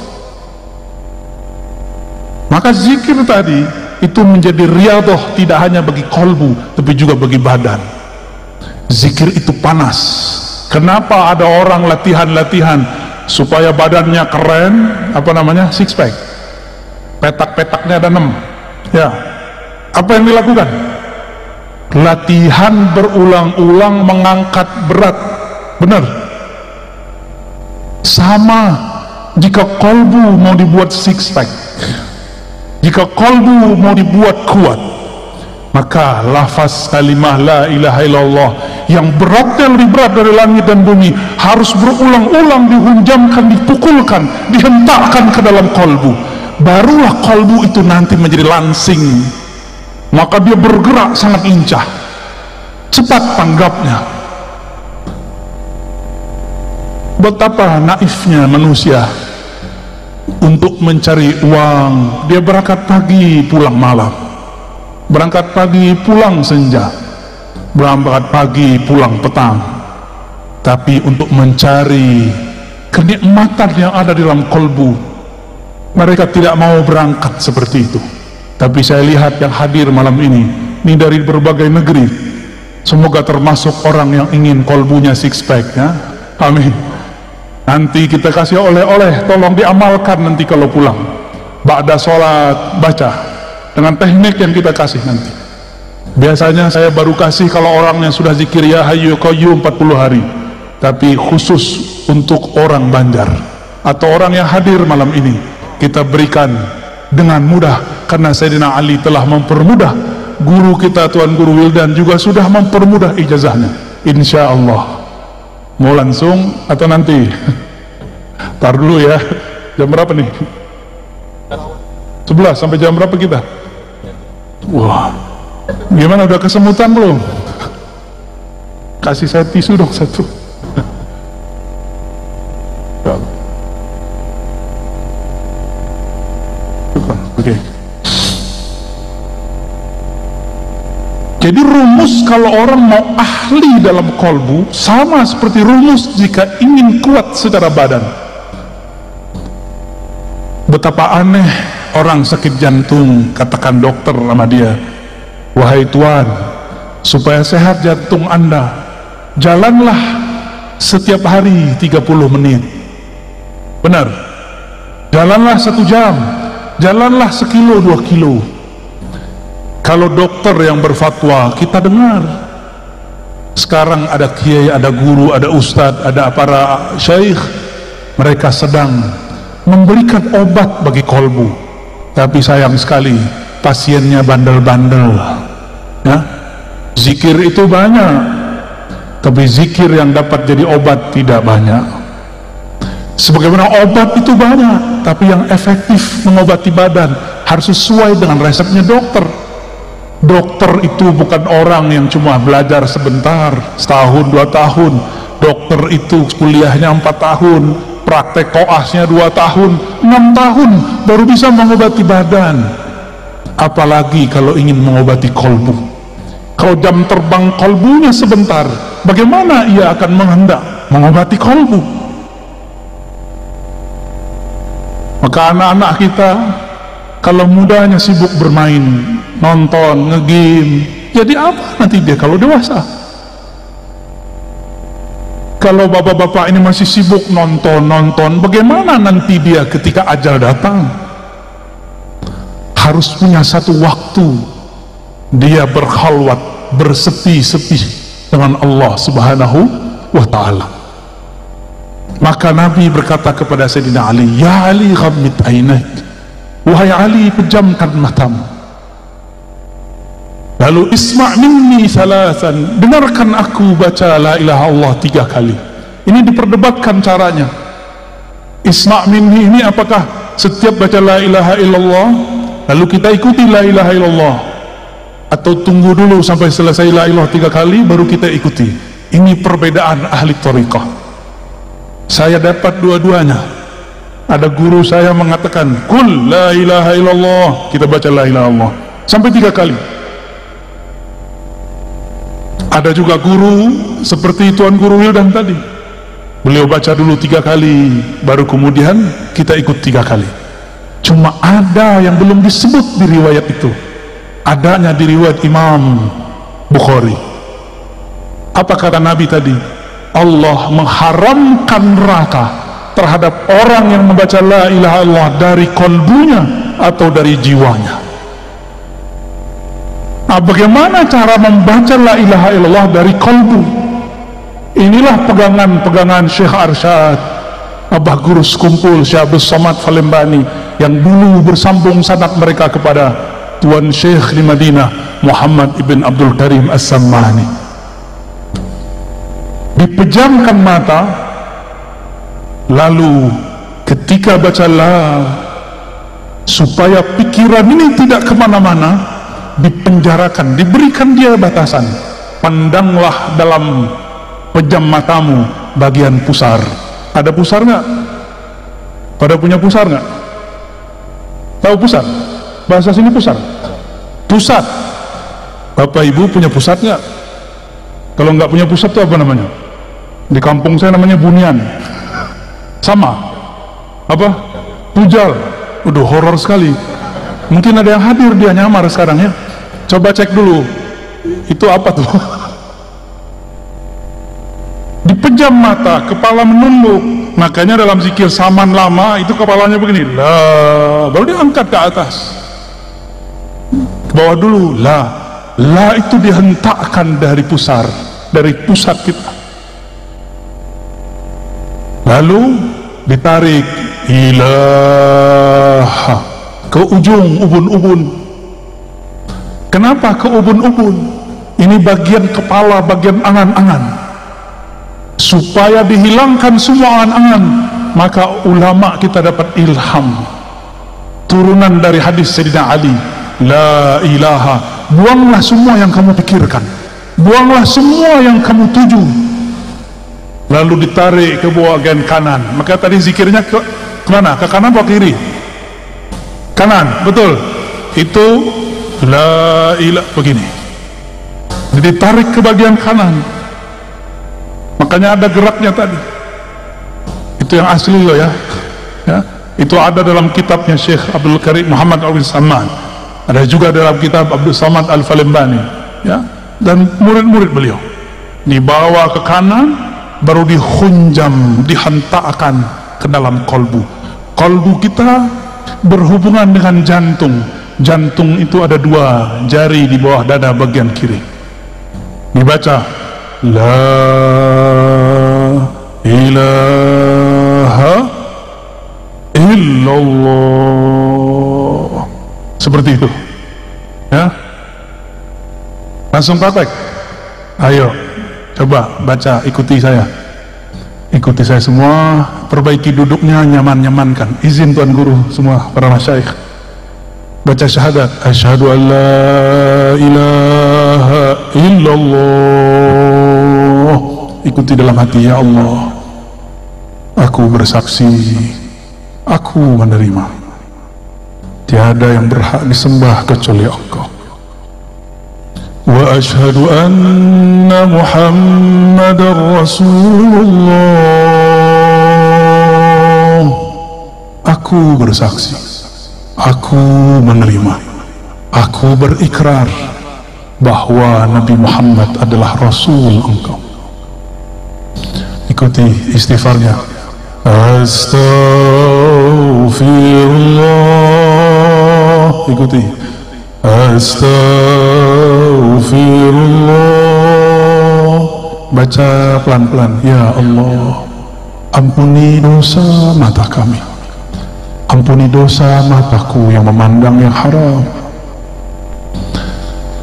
Maka zikir tadi itu menjadi riyadhah, tidak hanya bagi kolbu tapi juga bagi badan. Zikir itu panas. Kenapa ada orang latihan supaya badannya keren, apa namanya, six pack, petak-petaknya ada 6, ya, apa yang dilakukan? Latihan berulang-ulang mengangkat berat. Benar. Sama jika kolbu mau dibuat six pack, jika kolbu mau dibuat kuat, maka lafaz kalimah la ilaha illallah yang beratnya lebih berat dari langit dan bumi harus berulang-ulang dihunjamkan, dipukulkan, dihentakkan ke dalam kolbu. Barulah kolbu itu nanti menjadi langsing, maka dia bergerak sangat lincah, cepat tanggapnya. Betapa naifnya manusia untuk mencari uang. Dia berangkat pagi pulang malam, berangkat pagi pulang senja, berangkat pagi pulang petang. Tapi untuk mencari kenikmatan yang ada di dalam kolbu, mereka tidak mau berangkat seperti itu. Tapi saya lihat yang hadir malam ini dari berbagai negeri, semoga termasuk orang yang ingin kolbunya six pack, ya. Amin. Nanti kita kasih oleh-oleh, tolong diamalkan nanti kalau pulang. Ba'da sholat, baca dengan teknik yang kita kasih nanti. Biasanya saya baru kasih kalau orang yang sudah zikir ya hayyu qayyum 40 hari. Tapi khusus untuk orang Banjar atau orang yang hadir malam ini, kita berikan dengan mudah, karena Sayyidina Ali telah mempermudah. Guru kita Tuan Guru Wildan juga sudah mempermudah ijazahnya. Insya Allah. Mau langsung atau nanti? Tar dulu ya. Jam berapa nih? 11 sampai jam berapa kita? Wah, gimana, udah kesemutan belum? Kasih saya tisu dong satu. Oke. Jadi rumus kalau orang mau ahli dalam kolbu sama seperti rumus jika ingin kuat secara badan. Betapa aneh orang sakit jantung, katakan dokter sama dia, wahai tuan, supaya sehat jantung anda, jalanlah setiap hari 30 menit. Benar, jalanlah 1 jam, jalanlah 1 kilo 2 kilo. Kalau dokter yang berfatwa kita dengar. Sekarang ada kiai, ada guru, ada ustadz, ada para syaikh, mereka sedang memberikan obat bagi kolbu, tapi sayang sekali pasiennya bandel-bandel ya. Zikir itu banyak, tapi zikir yang dapat jadi obat tidak banyak. Sebagaimana obat itu banyak, tapi yang efektif mengobati badan harus sesuai dengan resepnya dokter. Dokter itu bukan orang yang cuma belajar sebentar, setahun 2 tahun. Dokter itu kuliahnya 4 tahun, praktek koasnya 2 tahun, 6 tahun baru bisa mengobati badan. Apalagi kalau ingin mengobati kolbu. Kalau jam terbang kolbunya sebentar, bagaimana ia akan menghendak mengobati kolbu? Maka anak-anak kita kalau mudanya sibuk bermain, nonton, ngegame, jadi apa nanti dia kalau dewasa? Kalau bapak-bapak ini masih sibuk nonton, bagaimana nanti dia ketika ajal datang? Harus punya satu waktu dia berkhalwat, bersepi-sepi dengan Allah Subhanahu wa ta'ala. Maka Nabi berkata kepada Sayyidina Ali, ya Ali ghammid ainaik, wahai Ali pejamkan matamu. Lalu isma' minni salasan, dengarkan aku baca la ilaha Allah 3 kali. Ini diperdebatkan caranya. Isma' minni ini apakah setiap baca la ilaha illallah lalu kita ikuti la ilaha illallah, atau tunggu dulu sampai selesai la ilaha 3 kali baru kita ikuti? Ini perbedaan ahli thariqah. Saya dapat dua-duanya. Ada guru saya mengatakan kul la ilaha illallah, kita baca la ilaha illallah sampai 3 kali. Ada juga guru seperti Tuan Guru Wildan tadi, beliau baca dulu 3 kali baru kemudian kita ikut 3 kali. Cuma ada yang belum disebut di riwayat itu, adanya di riwayat Imam Bukhari. Apa kata Nabi tadi? Allah mengharamkan neraka terhadap orang yang membaca la ilaha illallah dari kolbunya atau dari jiwanya. Nah, bagaimana cara membaca la ilaha illallah dari kolbu? Inilah pegangan-pegangan Syekh Arsyad, Abah Guru Sekumpul Syekh Abdul Somad Falembani, yang dulu bersambung sanad mereka kepada Tuan Syekh di Madinah Muhammad ibn Abdul Karim As-Sammani. Dipejamkan mata, lalu ketika baca la, supaya pikiran ini tidak kemana-mana, dipenjarakan, diberikan dia batasan. Pandanglah dalam pejam matamu bagian pusar. Ada pusar nggak? Pada punya pusar nggak? Tahu pusar? Bahasa sini pusar. Pusat. Bapak ibu punya pusat nggak? Kalau nggak punya pusat itu apa namanya? Di kampung saya namanya bunian. Sama. Apa? Pujal. Udah horor sekali. Mungkin ada yang hadir, dia nyamar sekarang ya. Coba cek dulu, itu apa tuh? Dipejam mata, kepala menunduk, Makanya dalam zikir saman lama itu kepalanya begini, la, baru diangkat ke atas, ke bawah dulu, la itu dihentakkan dari pusar, dari pusat kita, lalu ditarik ilaha ke ujung ubun-ubun. Kenapa ke ubun-ubun? Ini bagian kepala, bagian angan-angan, supaya dihilangkan semua angan-angan. Maka ulama kita dapat ilham turunan dari hadis Sayyidina Ali, la ilaha, buanglah semua yang kamu pikirkan, buanglah semua yang kamu tuju, lalu ditarik ke bagian kanan. Maka tadi zikirnya ke mana? Ke kanan atau kiri? Kanan, betul. Itu la ilaha begini, ditarik ke bagian kanan. Makanya ada geraknya tadi. Itu yang asli loh ya. Itu ada dalam kitabnya Syekh Abdul Karim Muhammad Awil Saman. Ada juga dalam kitab Abdul Samad Al-Falembani. Ya. Dan murid-murid beliau. Dibawa ke kanan, baru dihunjam, dihentakkan ke dalam kolbu. Kolbu kita berhubungan dengan jantung. Jantung itu ada 2 jari di bawah dada bagian kiri. Dibaca la ilaha illallah, seperti itu ya. Langsung praktek, ayo coba baca, ikuti saya semua, perbaiki duduknya, nyaman-nyamankan. Izin Tuan Guru semua, para masyayikh, baca syahadat, asyhadu an la ilaha illallah. Ikuti dalam hati, ya Allah, aku bersaksi, aku menerima tiada yang berhak disembah kecuali Engkau, wa asyhadu anna Muhammadar Rasulullah. Aku bersaksi, aku menerima, aku berikrar bahwa Nabi Muhammad adalah Rasul Engkau. Ikuti istighfarnya, astaghfirullah. Ikuti, astaghfirullah. Baca pelan-pelan, ya Allah, ampuni dosa mata kami, ampuni dosa mataku yang memandang yang haram.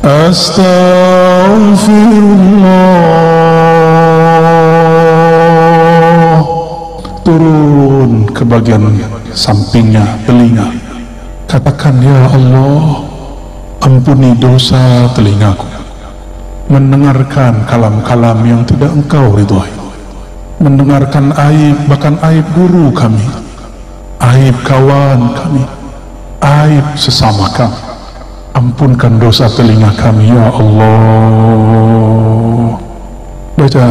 Astaghfirullah. Turun ke bagian sampingnya, telinga. Katakan, ya Allah, ampuni dosa telingaku, mendengarkan kalam-kalam yang tidak Engkau ridhoi, mendengarkan aib, bahkan aib guru kami, aib kawan kami, aib sesama kami. Ampunkan dosa telinga kami, ya Allah. Baca,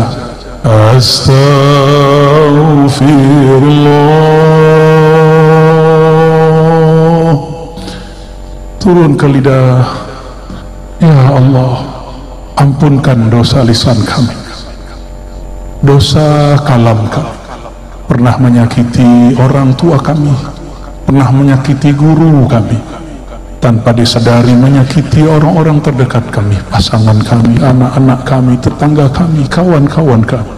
astaghfirullah. Turun ke lidah, ya Allah, ampunkan dosa lisan kami, dosa kalam kami, pernah menyakiti orang tua kami, pernah menyakiti guru kami, tanpa disadari menyakiti orang-orang terdekat kami, pasangan kami, anak-anak kami, tetangga kami, kawan-kawan kami,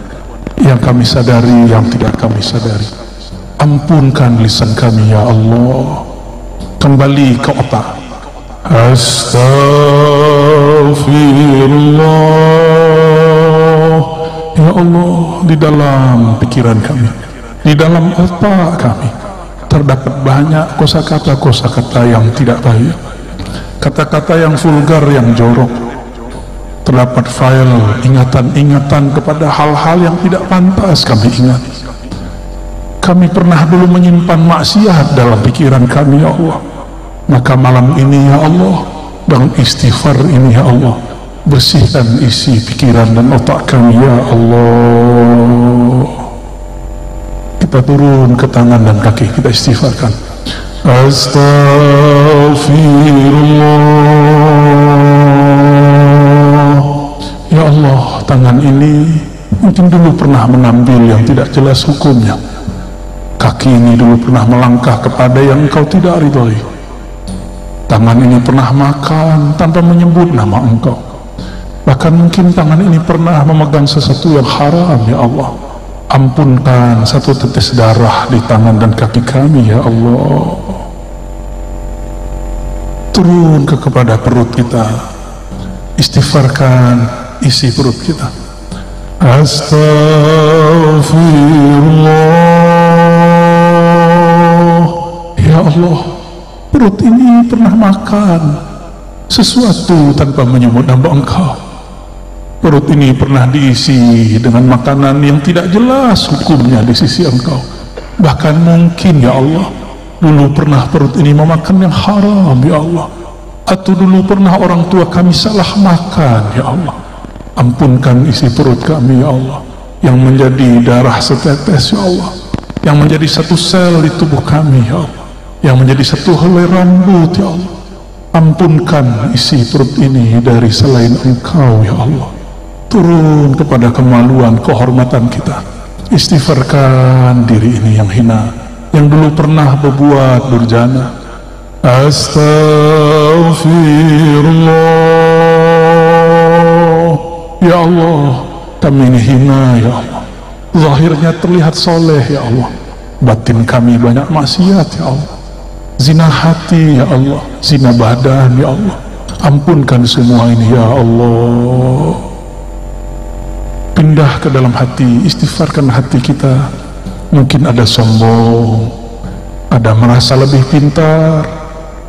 yang kami sadari, yang tidak kami sadari. Ampunkan lisan kami, ya Allah. Kembali ke otak, astaghfirullah. Ya Allah, di dalam pikiran kami, di dalam otak kami terdapat banyak kosakata-kosakata yang tidak baik, kata-kata yang vulgar, yang jorok. Terdapat file ingatan-ingatan kepada hal-hal yang tidak pantas kami ingat. Kami pernah dulu menyimpan maksiat dalam pikiran kami, ya Allah. Maka malam ini, ya Allah, dengan istighfar ini, ya Allah, bersihkan isi pikiran dan otak kami, ya Allah. Kita turun ke tangan dan kaki, kita istighfarkan. Astaghfirullah. Ya Allah, tangan ini mungkin dulu pernah mengambil yang tidak jelas hukumnya, kaki ini dulu pernah melangkah kepada yang engkau tidak ridhoi. Tangan ini pernah makan tanpa menyebut nama engkau. Bahkan mungkin tangan ini pernah memegang sesuatu yang haram, ya Allah. Ampunkan satu tetes darah di tangan dan kaki kami, ya Allah. Turun kepada perut kita, istighfarkan isi perut kita. Astaghfirullah. Ya Allah, perut ini pernah makan sesuatu tanpa menyebut nama engkau. Perut ini pernah diisi dengan makanan yang tidak jelas hukumnya di sisi engkau. Bahkan mungkin, ya Allah, dulu pernah perut ini memakan yang haram, ya Allah. Atau dulu pernah orang tua kami salah makan, ya Allah. Ampunkan isi perut kami, ya Allah, yang menjadi darah setetes, ya Allah, yang menjadi satu sel di tubuh kami, ya Allah, yang menjadi satu helai rambut, ya Allah. Ampunkan isi perut ini dari selain engkau, ya Allah. Turun kepada kemaluan, kehormatan kita. Istighfarkan diri ini yang hina, yang dulu pernah berbuat durjana. Astaghfirullah. Ya Allah, kami ini hina, ya Allah. Zahirnya terlihat soleh, ya Allah. Batin kami banyak maksiat, ya Allah. Zina hati, ya Allah. Zina badan, ya Allah. Ampunkan semua ini, ya Allah. Pindah ke dalam hati, istighfarkan hati kita. Mungkin ada sombong, ada merasa lebih pintar,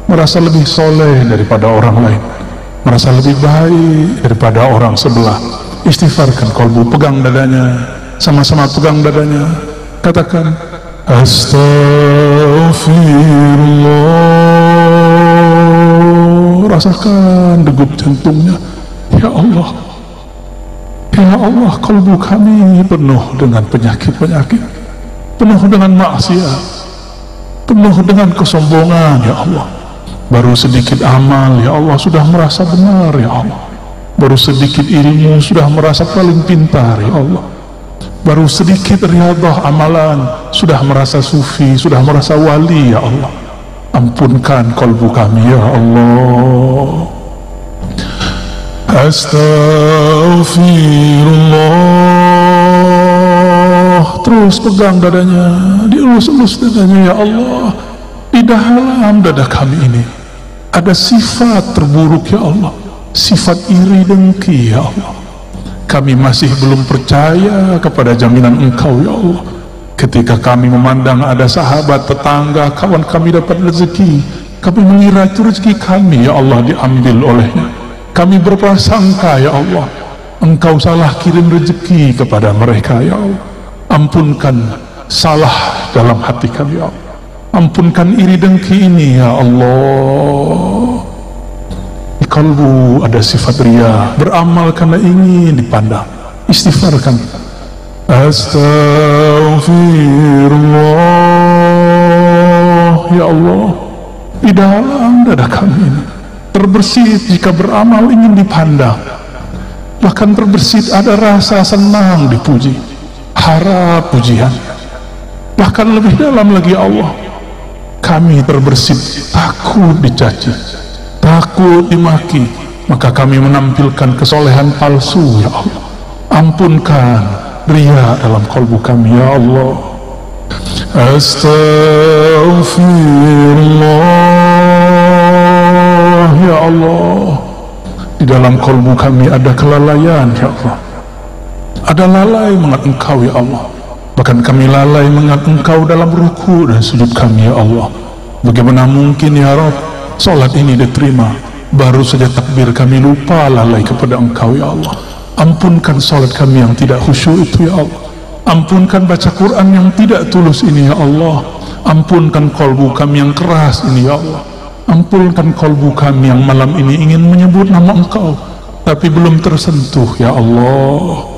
merasa lebih soleh daripada orang lain, merasa lebih baik daripada orang sebelah. Istighfarkan kolbu, pegang dadanya, sama-sama pegang dadanya. Katakan Astaghfirullah. Rasakan degup jantungnya. Ya Allah, ya Allah, kalbu kami penuh dengan penyakit-penyakit, penuh dengan maksiat, penuh dengan kesombongan, ya Allah. Baru sedikit amal, ya Allah, sudah merasa benar, ya Allah. Baru sedikit ilmu, sudah merasa paling pintar, ya Allah. Baru sedikit riadah amalan, sudah merasa sufi, sudah merasa wali, ya Allah. Ampunkan kalbu kami, ya Allah. Astaghfirullah. Terus pegang dadanya, dielus-elus dadanya, ya Allah. Di dalam dada kami ini ada sifat terburuk, ya Allah. Sifat iri dengki, ya Allah. Kami masih belum percaya kepada jaminan engkau, ya Allah. Ketika kami memandang ada sahabat, tetangga, kawan kami dapat rezeki, kami mengira itu rezeki kami, ya Allah, diambil olehnya. Kami berprasangka, ya Allah, engkau salah kirim rezeki kepada mereka, ya Allah. Ampunkan salah dalam hati kami, ya Allah. Ampunkan iri dengki ini, ya Allah. Di kalbu ada sifat ria, beramal karena ingin dipandang. Istighfarkan. Astaghfirullah. Ya Allah, di dalam dada kami ini terbersit jika beramal ingin dipandang, bahkan terbersit ada rasa senang dipuji, harap pujian. Bahkan lebih dalam lagi, ya Allah, kami terbersit takut dicaci, takut dimaki, maka kami menampilkan kesolehan palsu, ya Allah. Ampunkan ria dalam kalbu kami, ya Allah. Astaghfirullah. Ya Allah, di dalam kalbu kami ada kelalaian, ya Allah. Ada lalai mengingat engkau, ya Allah. Bahkan kami lalai mengingat engkau dalam ruku dan sujud kami, ya Allah. Bagaimana mungkin, ya Rabb, salat ini diterima, baru saja takbir kami lupa lalai kepada engkau, ya Allah. Ampunkan salat kami yang tidak khusyuk itu, ya Allah. Ampunkan baca Quran yang tidak tulus ini, ya Allah. Ampunkan kalbu kami yang keras ini, ya Allah. Ampunkan kalbu kami yang malam ini ingin menyebut nama engkau tapi belum tersentuh, ya Allah.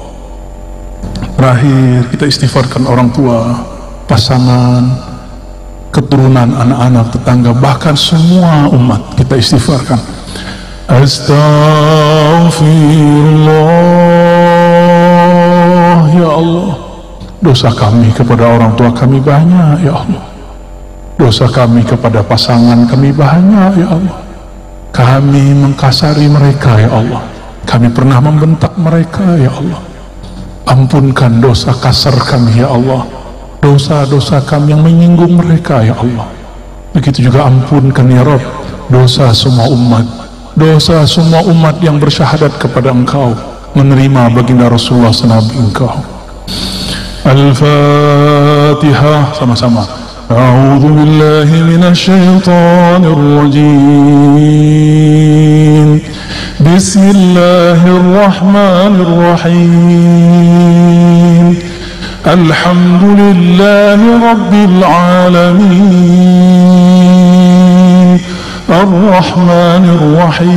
Terakhir kita istighfarkan orang tua, pasangan, keturunan, anak-anak, tetangga, bahkan semua umat kita istighfarkan. Astaghfirullah. Ya Allah, Dosa kami kepada orang tua kami banyak ya Allah. Dosa kami kepada pasangan kami banyak ya Allah. Kami mengkasari mereka ya Allah. Kami pernah membentak mereka ya Allah. Ampunkan dosa kasar kami ya Allah. Dosa-dosa kami yang menyinggung mereka ya Allah. Begitu juga ampunkan ya Rabb dosa semua umat. Dosa semua umat yang bersyahadat kepada Engkau, menerima baginda Rasulullah senabi Engkau. Al-Fatihah sama-sama. A'udzu billahi minasy syaithanir rajim. Bismillahirrahmanirrahim. Alhamdulillahi rabbil alamin. Ar-Rahmanir Rahim.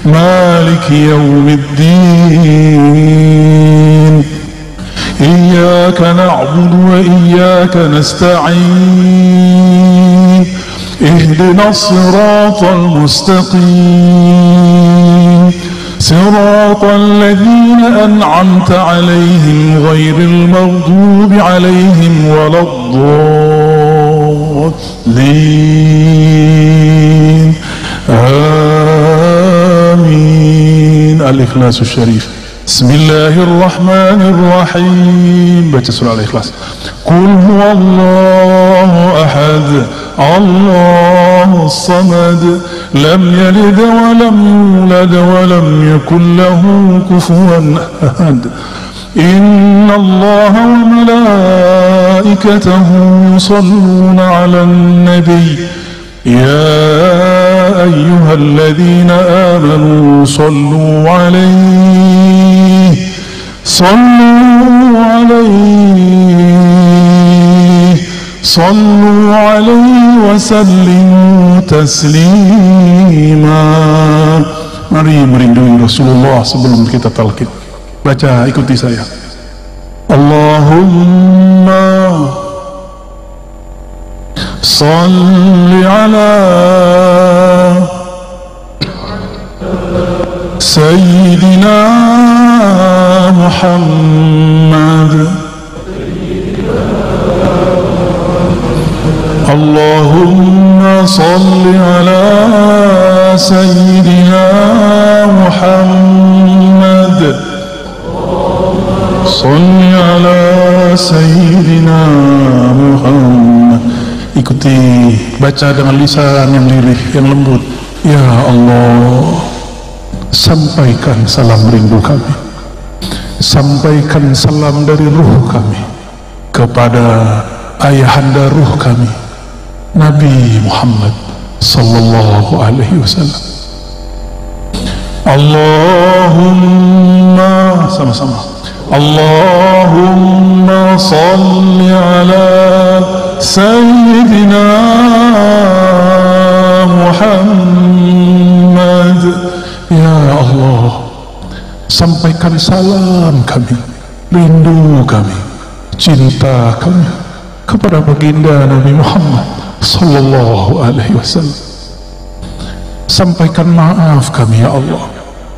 Maliki yawmiddin. Iyyaka na'budu wa iyyaka nasta'in. Ihdinas siratal mustaqim. Siratal ladzina an'amta 'alaihim ghairil maghdubi 'alaihim waladdallin. Amin. Al-Ikhlasus Syarif. Bismillahirrahmanirrahim. Baca surah Al-Ikhlas. Qul huwallahu ahad, Allahus samad, lam yalid wa lam yulad wa lam yakul lahu kufuwan ahad. Inna Allaha wa malaikatahu yusalluna 'alan nabiy. Ya ayyuhalladzina amanu sallu 'alaihi wa sallimu taslima. Mari merindui Rasulullah sebelum kita talqin. Baca, ikuti saya. Allahumma salli ala Sayyidina Muhammad. Allahumma salli ala Sayyidina Muhammad. Salli ala Sayyidina Muhammad. Ikuti, baca dengan lisan yang lirih, yang lembut. Ya Allah, sampaikan salam rindu kami, sampaikan salam dari ruh kami kepada ayahanda ruh kami, Nabi Muhammad sallallahu alaihi wasallam. Allahumma, sama-sama. Allahumma salli ala Sayyidina Muhammad. Ya Allah, sampaikan salam kami, rindu kami, cinta kami kepada baginda Nabi Muhammad sallallahu alaihi wasallam. Sampaikan maaf kami ya Allah,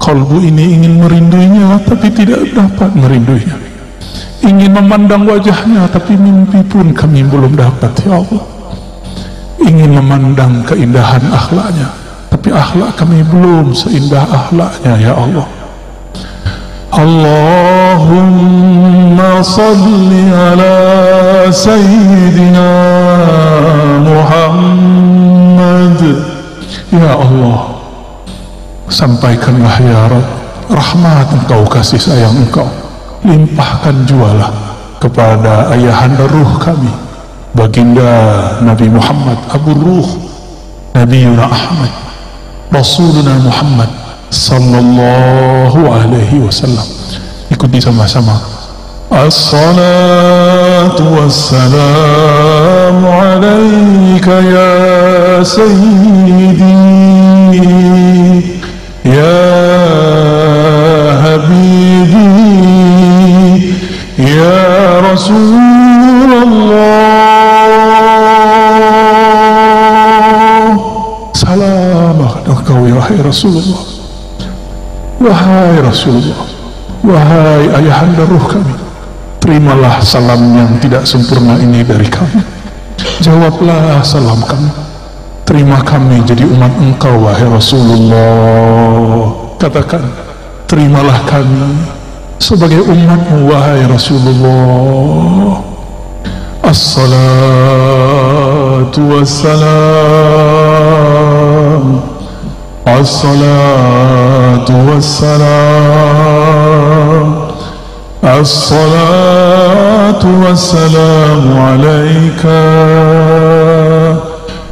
kalbu ini ingin merinduinya tapi tidak dapat merinduinya, ingin memandang wajahnya tapi mimpi pun kami belum dapat ya Allah, ingin memandang keindahan akhlaknya tapi akhlak kami belum seindah akhlaknya ya Allah. Allahumma salli ala Sayyidina Muhammad. Ya Allah, sampaikanlah ya Rabb rahmat Engkau, kasih sayang Engkau, limpahkan jualah kepada ayahanda ruh kami, baginda Nabi Muhammad, Abu Ruh, Nabiuna Ahmad, Rasuluna Muhammad sallallahu alaihi wasallam. Ikuti sama-sama. As-salatu wassalamu alaika ya sayyidi, ya habibi, ya Rasulullah. Salam engkau ya wahai Rasulullah, wahai Rasulullah, wahai ayahanda ruh kami, terimalah salam yang tidak sempurna ini dari kami. Jawablah salam kami, terima kami jadi umat engkau wahai Rasulullah. Katakan, terimalah kami sebagai umatmu wahai Rasulullah. As-salatu wassalam, as-salatu wassalam, as-salatu wassalamu alaika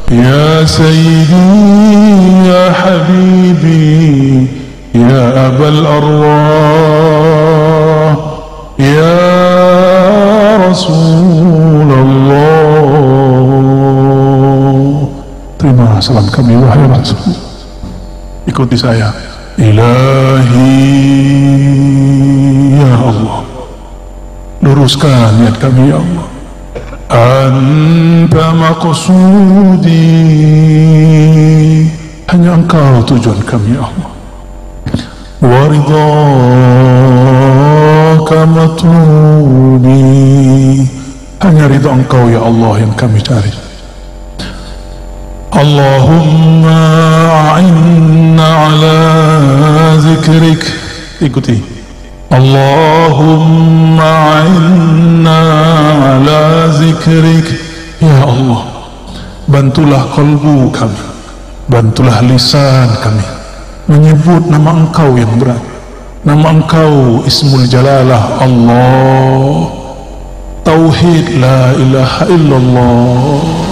ya sayyidi ya habibi ya abal arwah ya Rasulullah. Terima salam kami wahai Rasul. Ikuti saya. Ilahi ya Allah, luruskan niat kami ya Allah. Anta maqsudi, hanya engkau tujuan kami ya Allah. Waridhaka matlubi, hanya ridha engkau ya Allah yang kami cari. Allahumma a'inna ala zikrik. Ikuti. Allahumma a'inna ala zikrik. Ya Allah, bantulah kalbu kami, bantulah lisan kami menyebut nama engkau yang berat, nama engkau Ismul Jalalah Allah, Tauhid la ilaha illallah.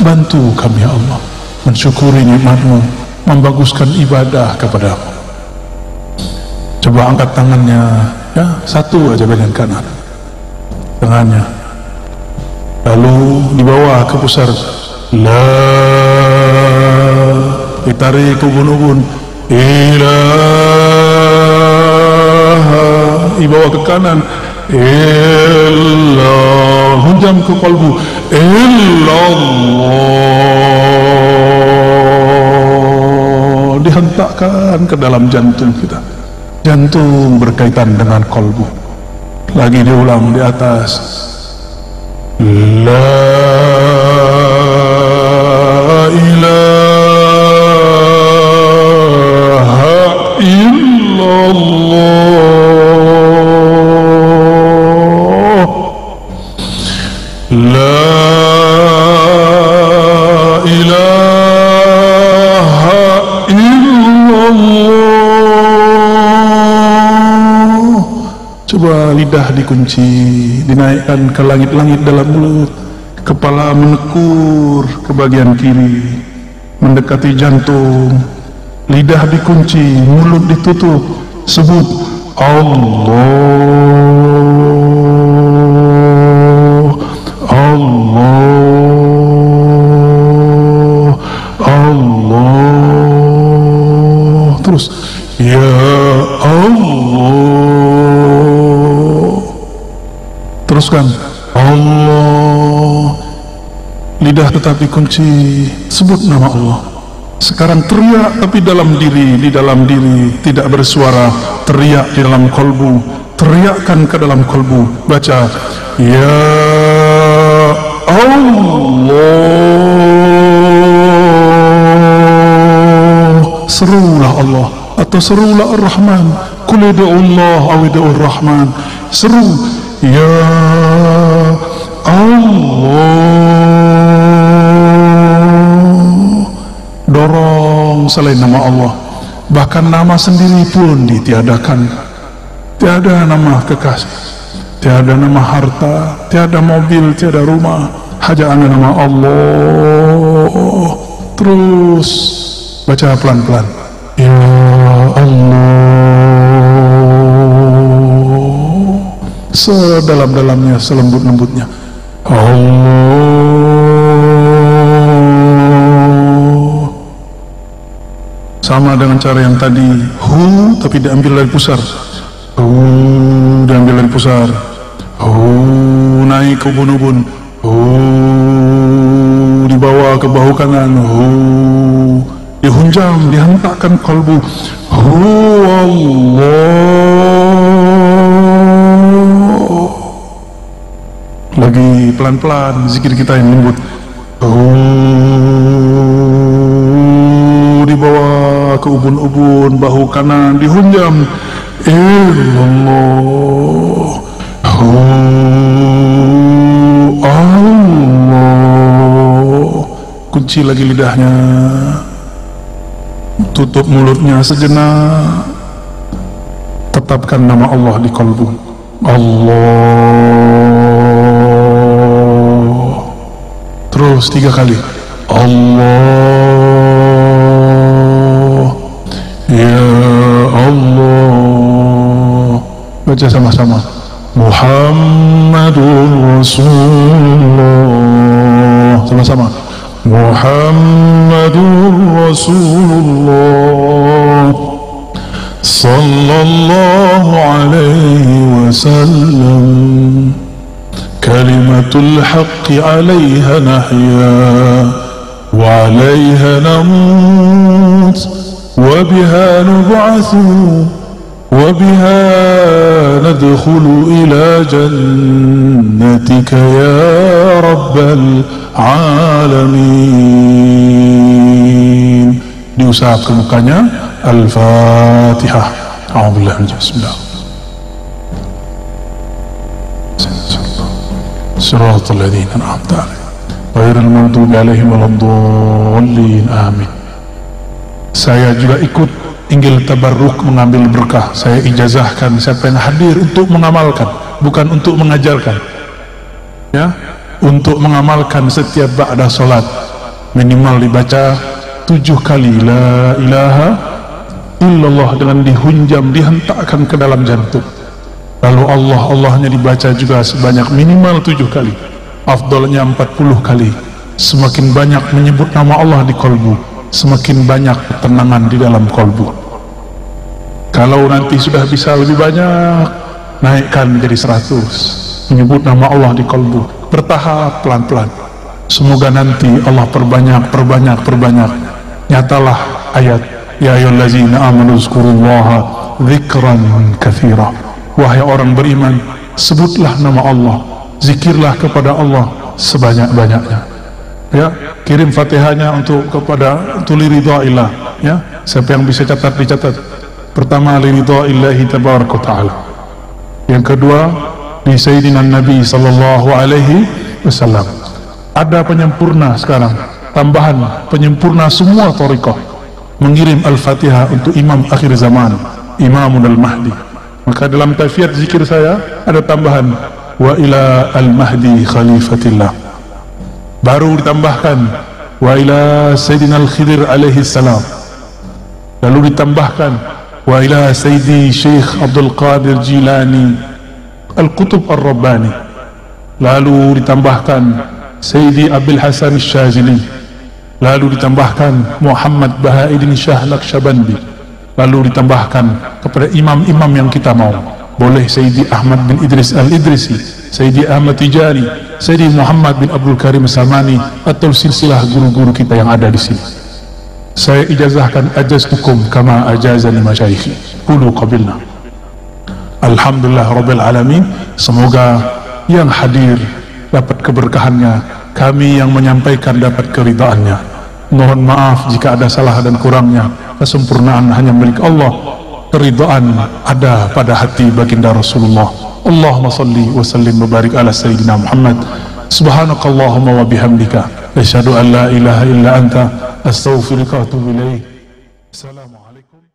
Bantu kami ya Allah mensyukuri nikmat-Mu, membaguskan ibadah kepadamu. Coba angkat tangannya, ya, satu aja bagian kanan tangannya, lalu dibawa ke pusar, la, ditarik ke ubun-ubun, ilaha, dibawa ke kanan, illallah, hunjam ke kalbu, illallah, dihentakkan ke dalam jantung kita. Jantung berkaitan dengan kalbu. Lagi diulang di atas, la ilaha illallah, la ilaha illallah. Coba lidah dikunci, dinaikkan ke langit-langit dalam mulut, kepala menekur ke bagian kiri, mendekati jantung, lidah dikunci, mulut ditutup, sebut Allah, Allah, Allah, terus ya Allah, teruskan Allah, lidah tetap dikunci, sebut nama Allah. Sekarang teriak tapi dalam diri, di dalam diri, tidak bersuara, teriak di dalam kolbu, teriakkan ke dalam kolbu, baca ya Allah, serulah Allah atau serulah Ar-Rahman, qul ud'ullah aw ud'ur Rahman, seru ya Allah, dorong selain nama Allah, bahkan nama sendiri pun ditiadakan. Tiada nama kekasih, tiada nama harta, tiada mobil, tiada rumah, hanya ada nama Allah. Terus baca pelan-pelan, ya Allah, sedalam-dalamnya, selembut-lembutnya, Allah. Sama dengan cara yang tadi, hu tapi diambil dari pusar, hu diambil dari pusar, hu naik ke ubun-ubun, hu dibawa ke bahu kanan, hu dihunjam, dihentakkan kalbu, hu Allah, Lagi pelan-pelan zikir kita yang lembut. Dibawa ke ubun-ubun, bahu kanan dihunjam. Illallah, Allah. Kunci lagi lidahnya, tutup mulutnya sejenak, tetapkan nama Allah di kalbu. Allah. Terus 3 kali. Allah, ya Allah. Baca sama-sama. Muhammadur Rasulullah. Sama-sama. Muhammadur Rasulullah sallallahu alaihi wasallam. Kalimatul haqqi 'alaiha nahya wa 'alaiha namut wa biha nub'atsu wa biha nadkhulu ila jannatika ya rabbal alamin. Diusap ke mukanya. Al-Fatihah. A'udzubillahi minasyaitonir rajim. Shiratal ladzina an'amta 'alaihim ghairil maghdubi 'alaihim waladdallin. Amin. Saya juga ikut inggil tabarruk, mengambil berkah. Saya ijazahkan siapa yang hadir untuk mengamalkan, bukan untuk mengajarkan. Ya, untuk mengamalkan setiap ba'da salat minimal dibaca 7 kali la ilaha illallah dengan dihunjam, dihentakkan ke dalam jantung. Lalu Allahnya dibaca juga sebanyak minimal 7 kali. Afdalnya 40 kali. Semakin banyak menyebut nama Allah di kalbu, semakin banyak ketenangan di dalam kalbu. Kalau nanti sudah bisa lebih banyak, naikkan menjadi 100. Menyebut nama Allah di kalbu, bertahap, pelan-pelan. Semoga nanti Allah perbanyak. Nyatalah ayat ya ayyuhallazina amanu zkurullaha dzikran katsira. Wahai orang beriman, sebutlah nama Allah, zikirlah kepada Allah sebanyak-banyaknya. Ya, kirim Fatihahnya untuk liridhaillah. Ya, siapa yang bisa catat dicatat. Pertama liridhaillahi tabaraka taala. Yang kedua di Sayyidina Nabi sallallahu alaihi wasallam. Ada penyempurna sekarang, tambahan penyempurna semua thariqah, mengirim Al-Fatihah untuk Imam akhir zaman, Imamul Mahdi. Maka dalam tafsir zikir saya ada tambahan wa ila al-mahdi khalifatillah. Baru ditambahkan wa ila Sayyidina Al-Khidir alaihi salam. Lalu ditambahkan wa ila Sayyidi Syekh Abdul Qadir Jilani Al-Qutub Ar-Rabbani. Lalu ditambahkan Sayyidi Abil Hasan Syazili. Lalu ditambahkan Muhammad Bahaiddin Shah Naqsyabandi. Lalu ditambahkan kepada imam-imam yang kita mau. Boleh Sayyidi Ahmad bin Idris Al-Idrisi, Sayyidi Ahmad Tijani, Sayyidi Muhammad bin Abdul Karim Samani, atau silsilah guru-guru kita yang ada di sini. Saya ijazahkan ajaztukum kama ajazani masyayikhi. Qulu qabilna. Alhamdulillah Rabbil Alamin. Semoga yang hadir dapat keberkahannya, kami yang menyampaikan dapat keridhaannya. Mohon maaf jika ada salah dan kurangnya. Kesempurnaan hanya milik Allah, keridhaan ada pada hati baginda Rasulullah. Allahumma salli wa sallim wa barik ala Sayyidina Muhammad. Subhanakallahumma wa bihamdika asyhadu an la ilaha illa anta astaghfiruka wa atubu ilaik. Assalamualaikum.